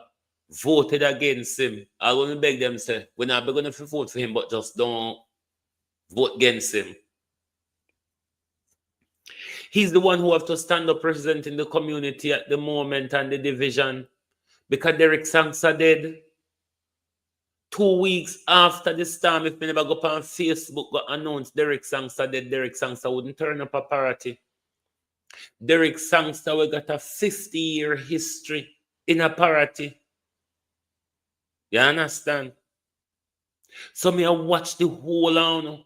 [SPEAKER 3] voted against him. I want to beg them, say, we're not going to vote for him, but just don't vote against him. He's the one who have to stand up representing the community at the moment and the division. Because Derek Sangster dead. 2 weeks after the storm, if we never go on Facebook, got announced Derek Sangster dead, Derek Sangster wouldn't turn up a party. Derek Sangster, we got a 50-year history in a party. You understand? So me I watch the whole on.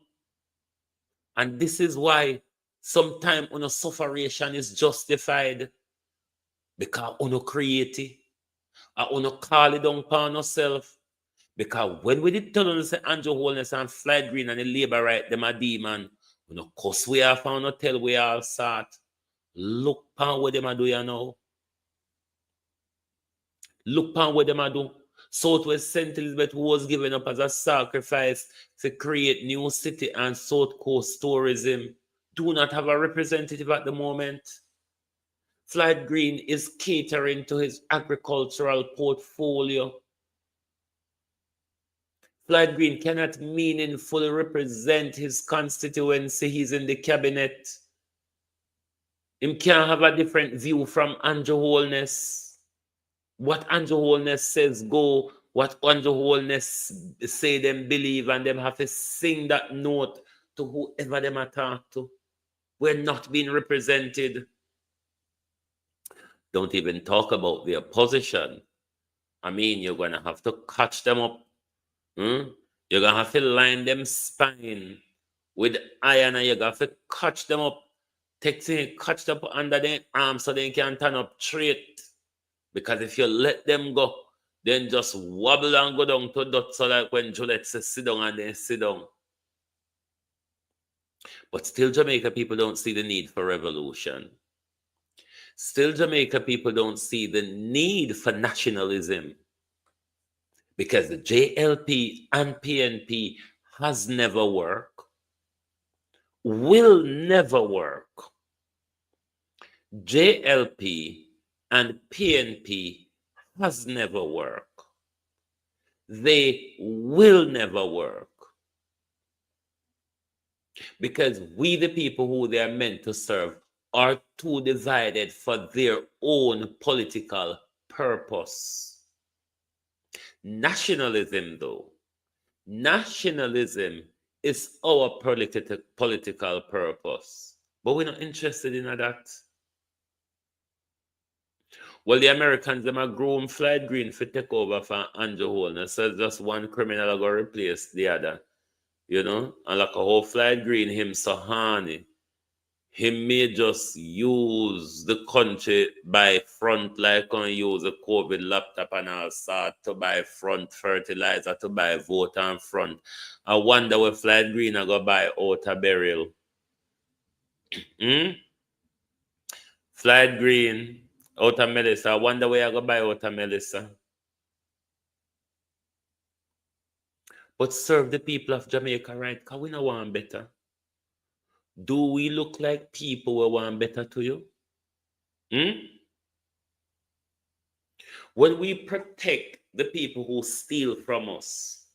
[SPEAKER 3] And this is why sometimes on sufferation is justified. Because on create it. On call it down upon yourself. Because when we did tell us Andrew Holness and Fly Green and the labor right, them a demon, we no cuss we off and no tell we all sort. Look upon what them a do you know. Look upon what them a do. Southwest St. Elizabeth was given up as a sacrifice to create new city and South Coast tourism. Do not have a representative at the moment. Fly Green is catering to his agricultural portfolio. Fly Green cannot meaningfully represent his constituency. He's in the cabinet. Him can't have a different view from Andrew Holness. What Andrew Holness says go, what Andrew Holness say them believe, and them have to sing that note to whoever them talk to. We're not being represented. Don't even talk about the opposition. I mean, you're going to have to catch them up. You're going to have to line them spine with iron, and you're going to have to catch them up, catch them up under their arms so they can turn up straight. Because if you let them go, then just wobble and go down to dot, so like when Juliet says sit down and then sit down. But still Jamaica people don't see the need for revolution. Still Jamaica people don't see the need for nationalism. Because the JLP and PNP has never worked, will never work. JLP and PNP has never worked. They will never work. Because we, the people who they are meant to serve, are too divided for their own political purpose. Nationalism, though, nationalism is our political purpose. But we're not interested in that. Well, the Americans, them are grown Floyd Green for take over for Andrew Holness. So just one criminal go replace the other. You know? And like a whole Floyd Green, him so horny. He may just use the country by front like on use a COVID laptop and all sort to buy front fertilizer, to buy vote on front. I wonder where Floyd Green are going to buy out a burial. Floyd Green, out of Melissa. I wonder where I go buy out of Melissa. But serve the people of Jamaica right, because we don't want better. Do we look like people who want better to you? When we protect the people who steal from us,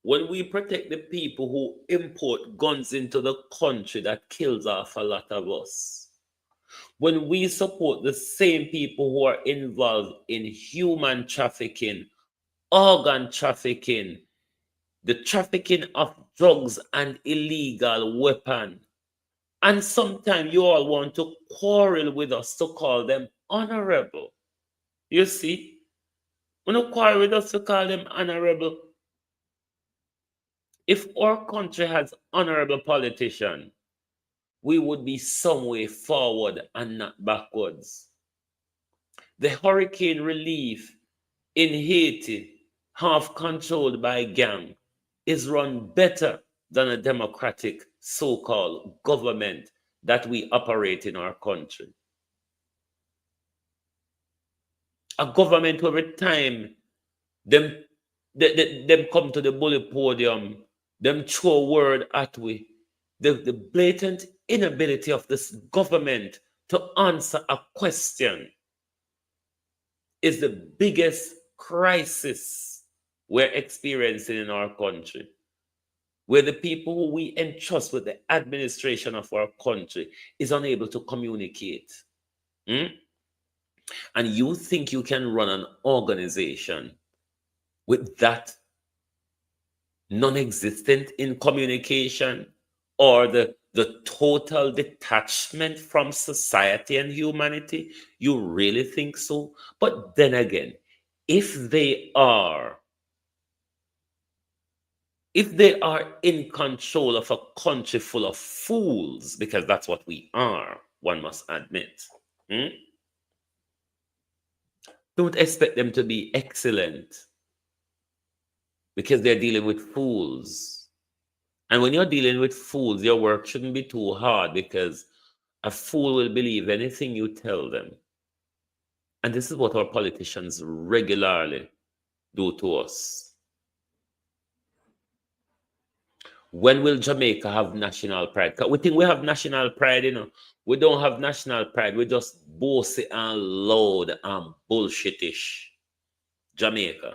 [SPEAKER 3] when we protect the people who import guns into the country that kills off a lot of us, when we support the same people who are involved in human trafficking, organ trafficking, the trafficking of drugs and illegal weapons, and sometimes you all want to quarrel with us to call them honorable. You see? When you quarrel with us to call them honorable, if our country has honorable politicians, we would be some way forward and not backwards. The hurricane relief in Haiti, half controlled by gang, is run better than a democratic so-called government that we operate in our country. A government every time them come to the bully podium, them throw word at we. The blatant inability of this government to answer a question is the biggest crisis we're experiencing in our country, where the people who we entrust with the administration of our country is unable to communicate. And you think you can run an organization with that non-existent in communication, or the total detachment from society and humanity? You really think so? But then again, if they are in control of a country full of fools, because that's what we are, one must admit, don't expect them to be excellent, because they're dealing with fools. And when you're dealing with fools, your work shouldn't be too hard, because a fool will believe anything you tell them. And this is what our politicians regularly do to us. When will Jamaica have national pride? We think we have national pride, you know. We don't have national pride. We just bossy and loud and bullshitish. Jamaica.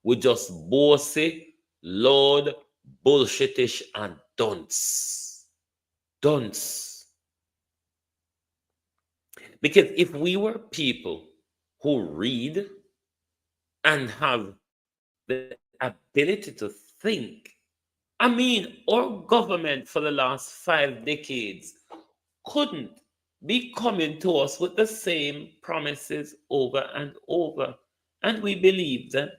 [SPEAKER 3] We just bossy, loud, bullshitish, and dunce. Dunce. Because if we were people who read and have the ability to think, I mean, our government for the last 5 decades couldn't be coming to us with the same promises over and over. And we believe them.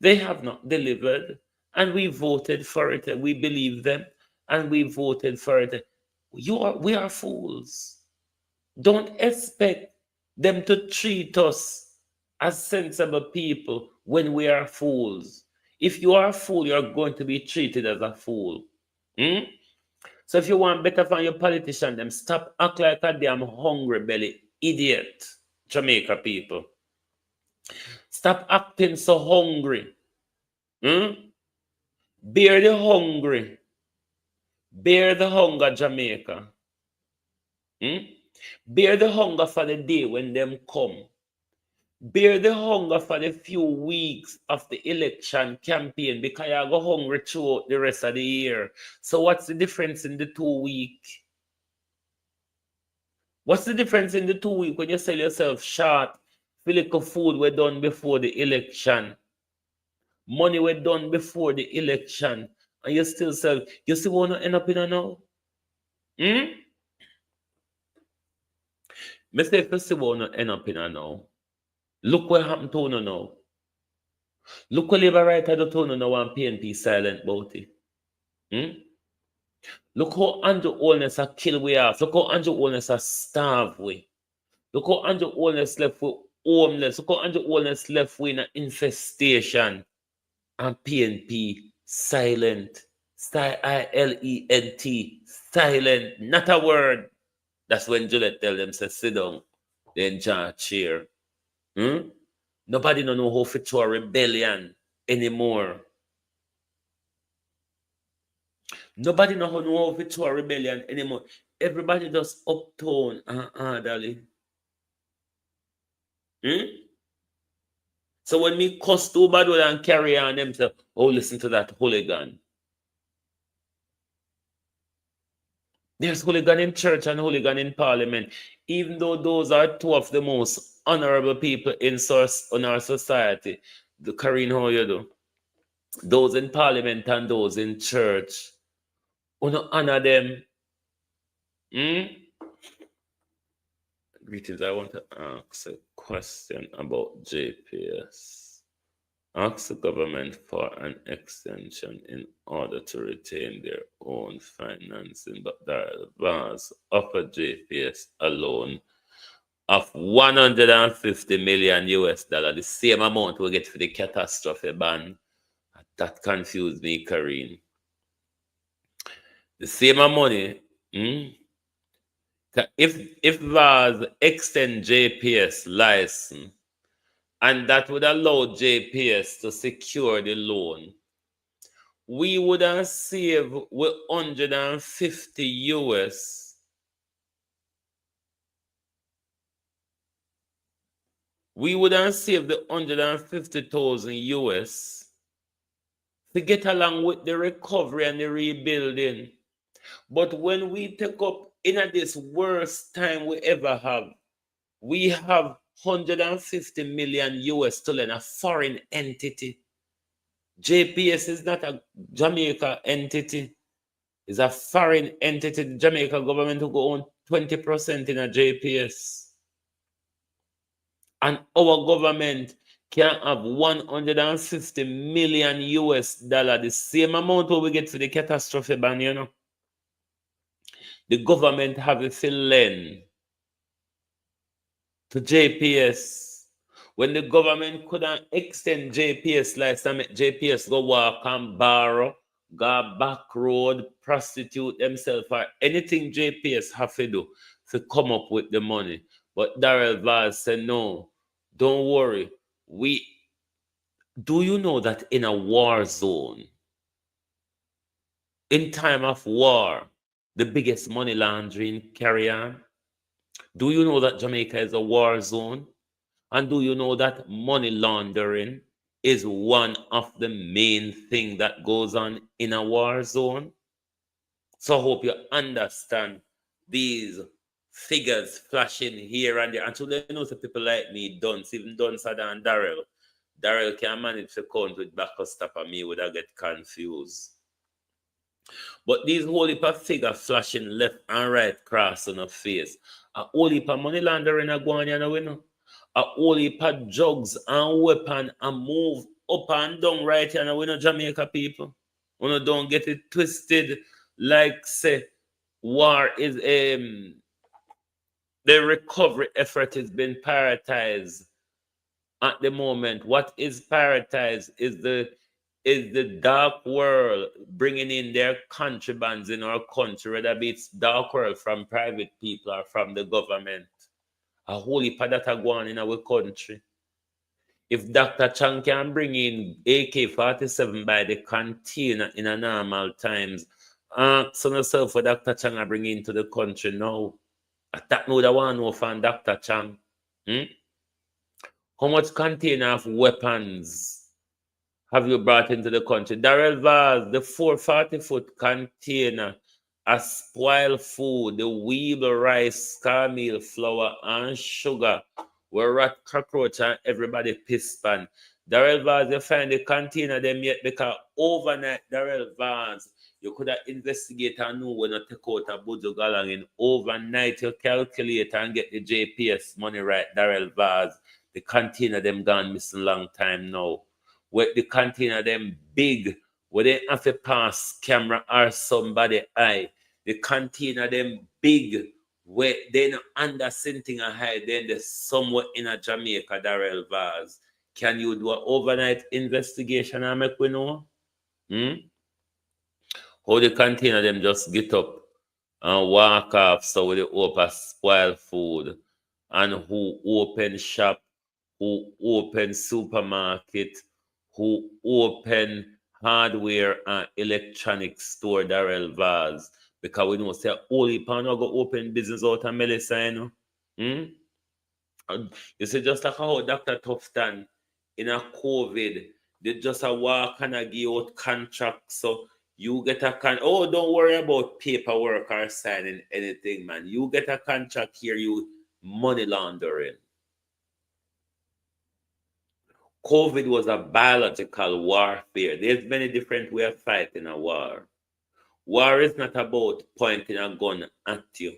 [SPEAKER 3] They have not delivered. And we voted for it. And we believe them. And we voted for it. We are fools. Don't expect them to treat us as sensible people when we are fools. If you are a fool, you're going to be treated as a fool. So if you want better from your politician, them stop act like a damn hungry belly idiot, Jamaica people. Stop acting so hungry. Bear the hungry. Bear the hunger, Jamaica. Bear the hunger for the day when them come. Bear the hunger for the few weeks of the election campaign because you go hungry throughout the rest of the year. So what's the difference in the 2 week? What's the difference in the 2 week when you sell yourself short? Physical food were done before the election. Money were done before the election. And you still sell. You still want to end up in a now? Hmm? Mr. If you still want to end up in a now, look what happened to you now. Look what Labour right at the tone now and PNP silent about it. Hmm? Look how Andrew Holness a kill we off. Look how Andrew Holness a starve we. Look how Andrew Holness left with homeless. Look how Andrew Holness left with an infestation. And PNP silent. ILENT. Silent. Not a word. That's when Juliet tell them, say, sit down. Then John cheer. Hmm? Nobody don't know how to throw a rebellion anymore. Nobody know how to throw a rebellion anymore. Everybody just uptone and orderly. So when me cuss too bad and carry on them say, oh, listen to that hooligan. There's hooligan in church and hooligan in parliament. Even though those are two of the most honorable people in our society. The Karine, how you do? Those in parliament and those in church. We don't honor them. Greetings. I want to ask a question about JPS. Ask the government for an extension in order to retain their own financing, but the advance offered JPS a loan of 150 million US dollar, the same amount we get for the catastrophe ban. That confused me, Karine. The same money. If VAS extend JPS license, and that would allow JPS to secure the loan, we would have saved with 150 US. We would have saved the 150,000 US to get along with the recovery and the rebuilding. But when we take up in this worst time we ever have, we have 150 million US to lend a foreign entity. JPS is not a Jamaica entity. It's a foreign entity. The Jamaica government will go on 20% in a JPS. And our government can have 150 million US dollar, the same amount what we get for the catastrophe ban, you know. The government have a lend to JPS. When the government couldn't extend JPS license, JPS go walk and borrow, go back road, prostitute themselves, or anything JPS have to do to come up with the money. But Darrell Vaz said, no, don't worry. Do you know that in a war zone, in time of war, the biggest money laundering carry on? Do you know that Jamaica is a war zone? And do you know that money laundering is one of the main things that goes on in a war zone? So I hope you understand these figures flashing here and there. And so they know that people like me, Dunce, even Dunce than Darrell. Darrell can manage to count with back or stop and me would I get confused. But these whole heap of figures flashing left and right across on the face. A whole heap of money laundering are going on, you know. A whole heap of drugs and weapon and move up and down right here. We know Jamaica people. We don't get it twisted like say war is the recovery effort has been prioritized at the moment. What is prioritized is the dark world bringing in their contrabands in our country, whether it's dark world from private people or from the government. A whole heap of that are going in our country. If Dr. Chang can bring in AK-47 by the container in a normal times, ask yourself what Dr. Chang are bringing into the country now. That would I want to know from Dr. Chang. Hmm? How much container of weapons have you brought into the country? Darrell Vaz, the 440-foot container, a spoiled food, the weevil rice, cornmeal flour, and sugar, were rat cockroach and everybody piss pan. Darrell Vaz, you find the container them yet because overnight, Darrell Vaz, you could have investigated and know when you take out a Buju Galang in overnight, you calculate and get the JPS money right, Darrell Vaz. The container them gone missing long time now. Where the container them big, where they have to pass camera or somebody eye. The container them big, where they not under something a high, then there's somewhere in a Jamaica, Darrell Vaz. Can you do an overnight investigation and make we know? How the container them just get up and walk off so they open spoil food, and who open shop, who open supermarket, who open hardware and electronic store, Darrell Vaz, because we know say only pan go open business out of Melissa, you know. And you see, just like how Dr. Tufton in a COVID, they just a walk and a give out contracts. So you get a oh, don't worry about paperwork or signing anything, man. You get a contract here, you money laundering. COVID was a biological warfare. There's many different ways of fighting a war. War is not about pointing a gun at you.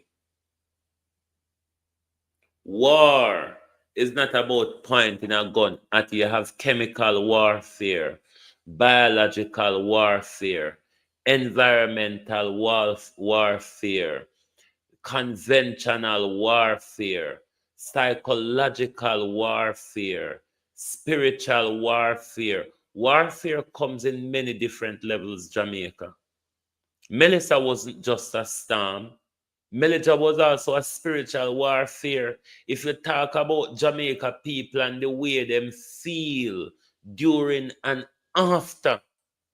[SPEAKER 3] War is not about pointing a gun at you. You have chemical warfare, biological warfare, environmental warfare, conventional warfare, psychological warfare, spiritual warfare. Warfare comes in many different levels, Jamaica. Melissa wasn't just a storm. Melissa was also a spiritual warfare. If you talk about Jamaica people and the way them feel during and after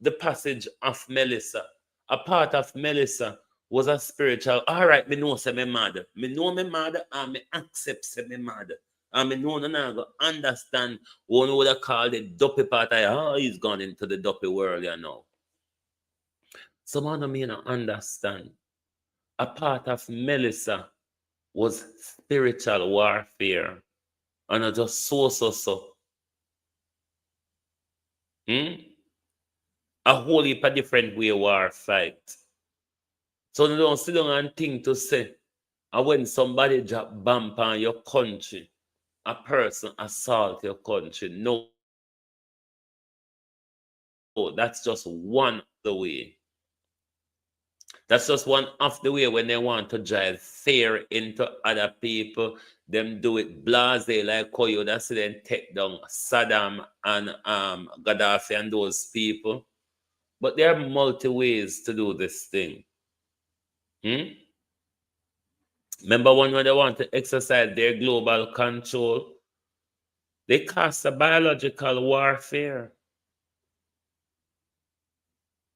[SPEAKER 3] the passage of Melissa, a part of Melissa was a spiritual. All right, me know say me mad. Me know me mad and me accept say me mad. And me know no go understand what would have called the dopey part. He's gone into the dopey world, you know. Someone of me not understand. A part of Melissa was spiritual warfare. And I just so. A whole heap of different way war fight. So you don't sit down and think to say, and when somebody drop bomb on your country, a person assault your country. No, that's just one of the way. That's just one of the way when they want to drive fear into other people. Them do it blase like how you that's then take down Saddam and Gaddafi and those people. But there are multi ways to do this thing. Remember when they want to exercise their global control, they cast a biological warfare.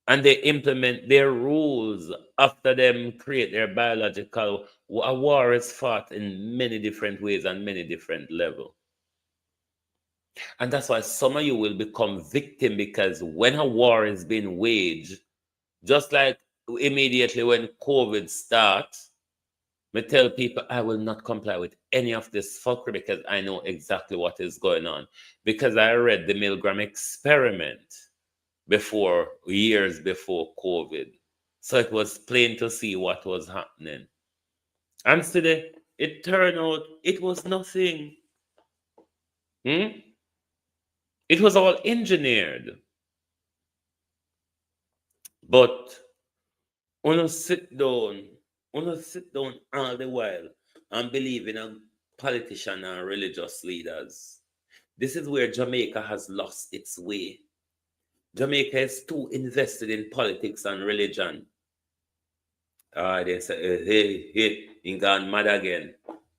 [SPEAKER 3] And they implement their rules after them create their biological. A war is fought in many different ways and many different levels. And that's why some of you will become victim, because when a war is being waged, just like immediately when COVID starts, me tell people I will not comply with any of this fuckery because I know exactly what is going on. Because I read the Milgram experiment years before COVID. So it was plain to see what was happening. And today, it turned out it was nothing. It was all engineered. But when you sit down all the while and believe in a politician and religious leaders, this is where Jamaica has lost its way. Jamaica is too invested in politics and religion. They say, hey, he gone mad again.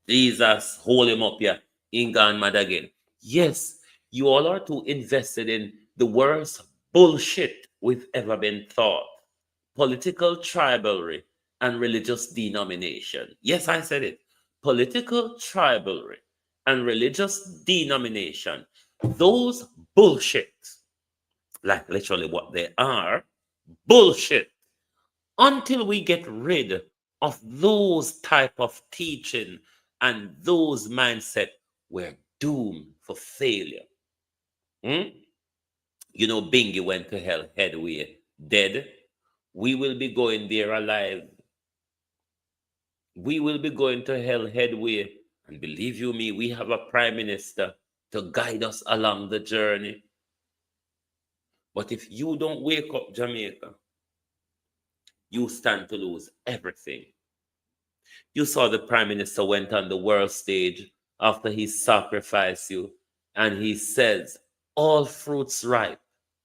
[SPEAKER 3] Jesus, hold him up here. He gone mad again. Yes, you all are too invested in the worst bullshit we've ever been taught. Political tribalism and religious denomination. Yes, I said it. political tribalism and religious denomination, those bullshit, like literally what they are, bullshit. Until we get rid of those type of teaching and those mindset, we're doomed for failure. You know, Bingy went to hell headway, dead. We will be going there alive. We will be going to hell headway. And believe you me, we have a prime minister to guide us along the journey. But if you don't wake up, Jamaica, you stand to lose everything. You saw the prime minister went on the world stage after he sacrificed you, and he says, all fruits ripe.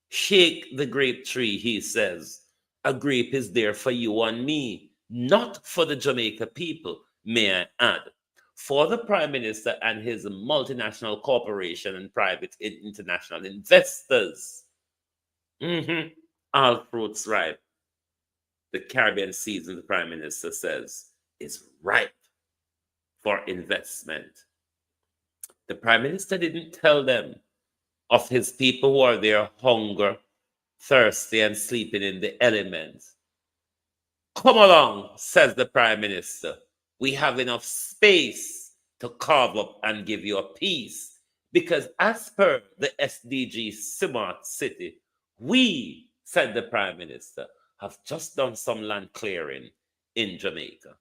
[SPEAKER 3] Shake the grape tree, he says. A grape is there for you and me, not for the Jamaica people, may I add. For the prime minister and his multinational corporation and private international investors. All fruits ripe. The Caribbean season, the prime minister says, is ripe for investment. The prime minister didn't tell them of his people who are there hunger, thirsty, and sleeping in the elements. Come along, says the prime minister. We have enough space to carve up and give you a piece. Because as per the SDG Smart City, we, said the prime minister, have just done some land clearing in Jamaica.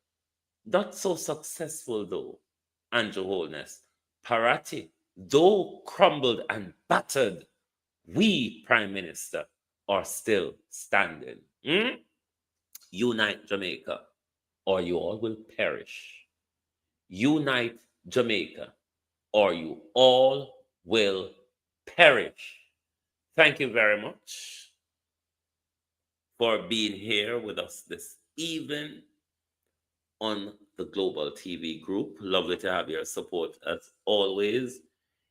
[SPEAKER 3] Not so successful though, Andrew Holness. Parati, though crumbled and battered, we, prime minister, are still standing. Unite Jamaica, or you all will perish. Unite Jamaica, or you all will perish. Thank you very much for being here with us this evening on the Global TV Group. Lovely to have your support as always.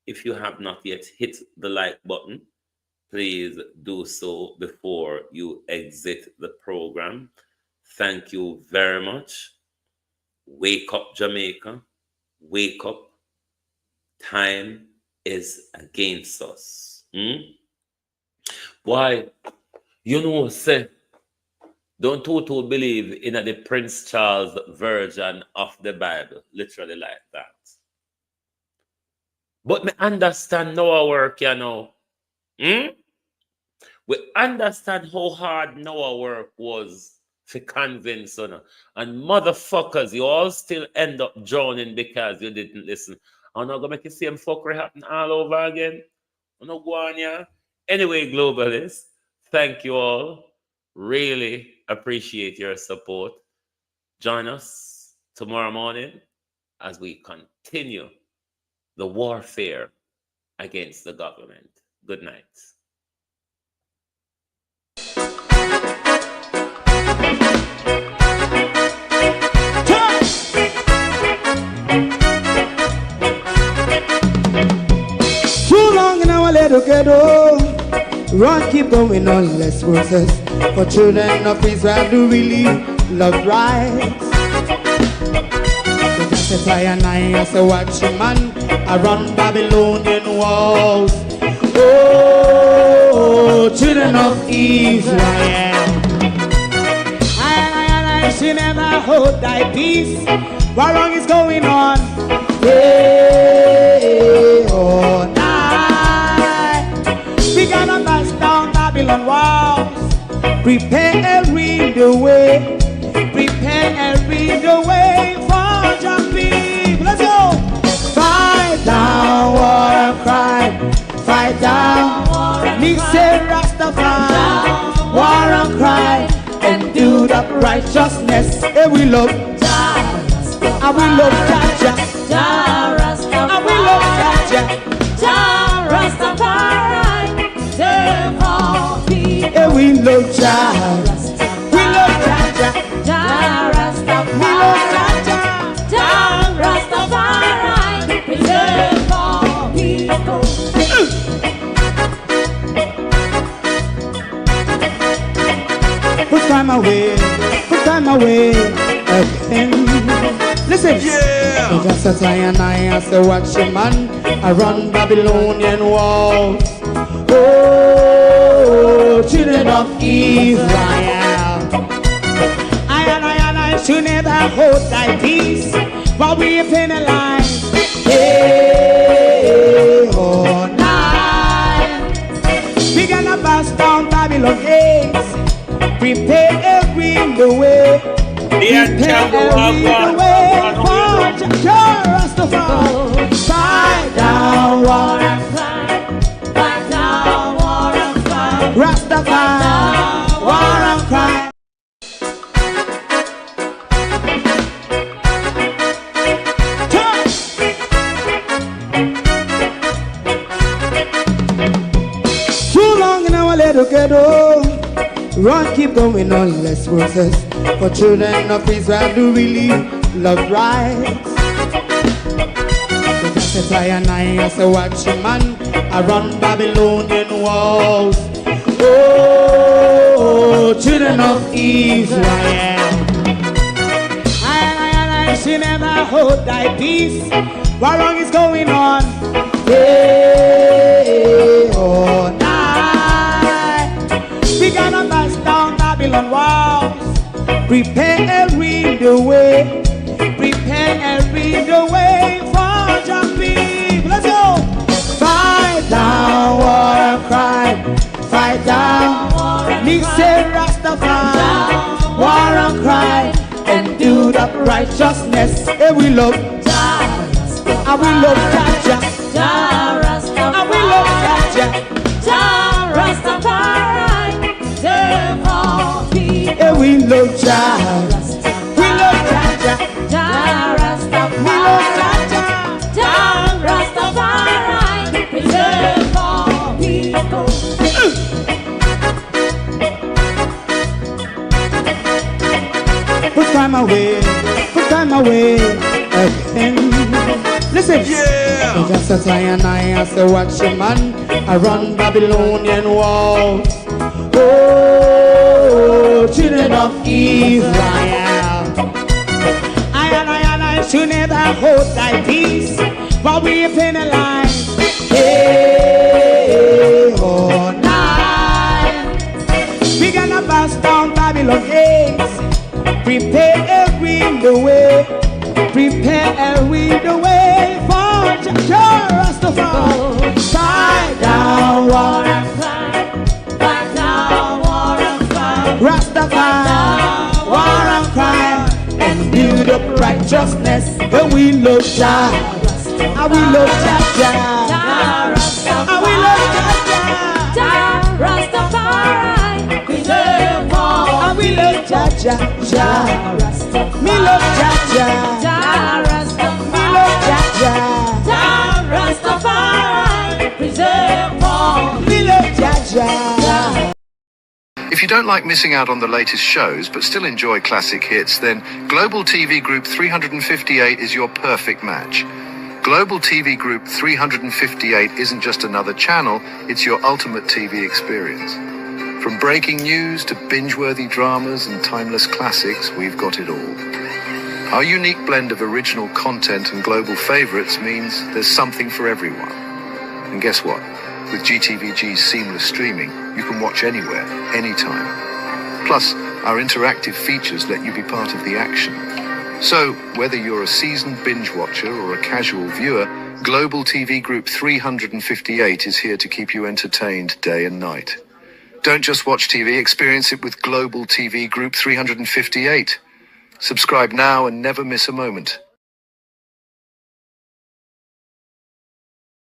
[SPEAKER 3] If you have not yet hit the like button, please do so before you exit the program. Thank you very much. Wake up, Jamaica. Wake up. Time is against us. Why? You know, say, don't too believe in the Prince Charles version of the Bible, literally like that. But me understand Noah work, you know. We understand how hard Noah work was to convince, you know. And motherfuckers, you all still end up drowning because you didn't listen. I'm not going to make the same fuckery happen all over again. I'm not going here. Anyway, globalists, thank you all. Really appreciate your support. Join us tomorrow morning as we continue the warfare against the government. Good night.
[SPEAKER 2] Too long in our little ghetto. Run, keep going on, less process. For children of Israel do really love rights. So justify and I as a watchman around Babylonian walls. Oh, children of Israel. I should never hold thy peace. What wrong is going on? Day or night. We gotta bust down Babylon walls. Prepare every the way. Prepare every the way for your people. Let's go. Fight down, war and cry. Fight down, me say Rastafari. War and cry and do that righteousness. And we love Jah. And we love Jah. Jah Rastafari. And we love Jah. Jah Rastafari. And we love Jah. We love Jah. Jah Rastafari. We love Jah. Jah Rastafari. Preserve all people. Put time away again. Listen. Listen. Yeah. Just as I and I say, watch a man, I run Babylonian walls. Oh, children of Israel. I should never hold thy peace, but we penalize. Hey, oh, night. We gonna bust down Babylon gates, prepare every the way. Prepare every the way for Rastafari. Fight down, war and fight. Fight down, war and fight. Rastafari, war and cry. Too long in our little ghetto. Run, keep going on, less process. For children of Israel do really love rights. So just I and I say, watch a man, I run Babylonian walls. Oh, children of Israel. I should never hold thy peace. What wrong is going on? Hey, oh, night. We gonna bust down Babylon walls. Prepare every the way. Prepare every the way for your people. Let's go. Fight down, war and cry. Fight down, listen Rastafari. War and cry and do the righteousness. And we love and we love Jaja. And we love Jaja. Rastafari. And we love Jaja. We love Jaja. We love Jaja.
[SPEAKER 6] Rastafari. Preserve all people.
[SPEAKER 2] Put time away again. Listen. Yeah. Just as I and I say, watch a man, I run Babylonian walls. Oh, children of Israel. I should never hold thy peace, but we penalize. Hey, oh, night. We gonna bust down Babylon gates. Prepare every the way. Prepare every the way for Rastafari. Fight down, war and fight. Fight down, war and fight. Rastafari, war and cry. And build up righteousness. And we love Jah. And we love Jah. And we love Jah.
[SPEAKER 6] Rastafari. Preserve all.
[SPEAKER 2] And we love Jah. Me love Jah. Me love Jah.
[SPEAKER 6] Rastafari. Preserve all.
[SPEAKER 2] Me love Jah.
[SPEAKER 1] If you don't like missing out on the latest shows but still enjoy classic hits, then Global TV Group 358 is your perfect match. Global TV Group 358 isn't just another channel, it's your ultimate TV experience. From breaking news to binge-worthy dramas and timeless classics, we've got it all. Our unique blend of original content and global favorites means there's something for everyone. And guess what? With GTVG's seamless streaming, you can watch anywhere, anytime. Plus, our interactive features let you be part of the action. So, whether you're a seasoned binge watcher or a casual viewer, Global TV Group 358 is here to keep you entertained day and night. Don't just watch TV, experience it with Global TV Group 358. Subscribe now and never miss a moment.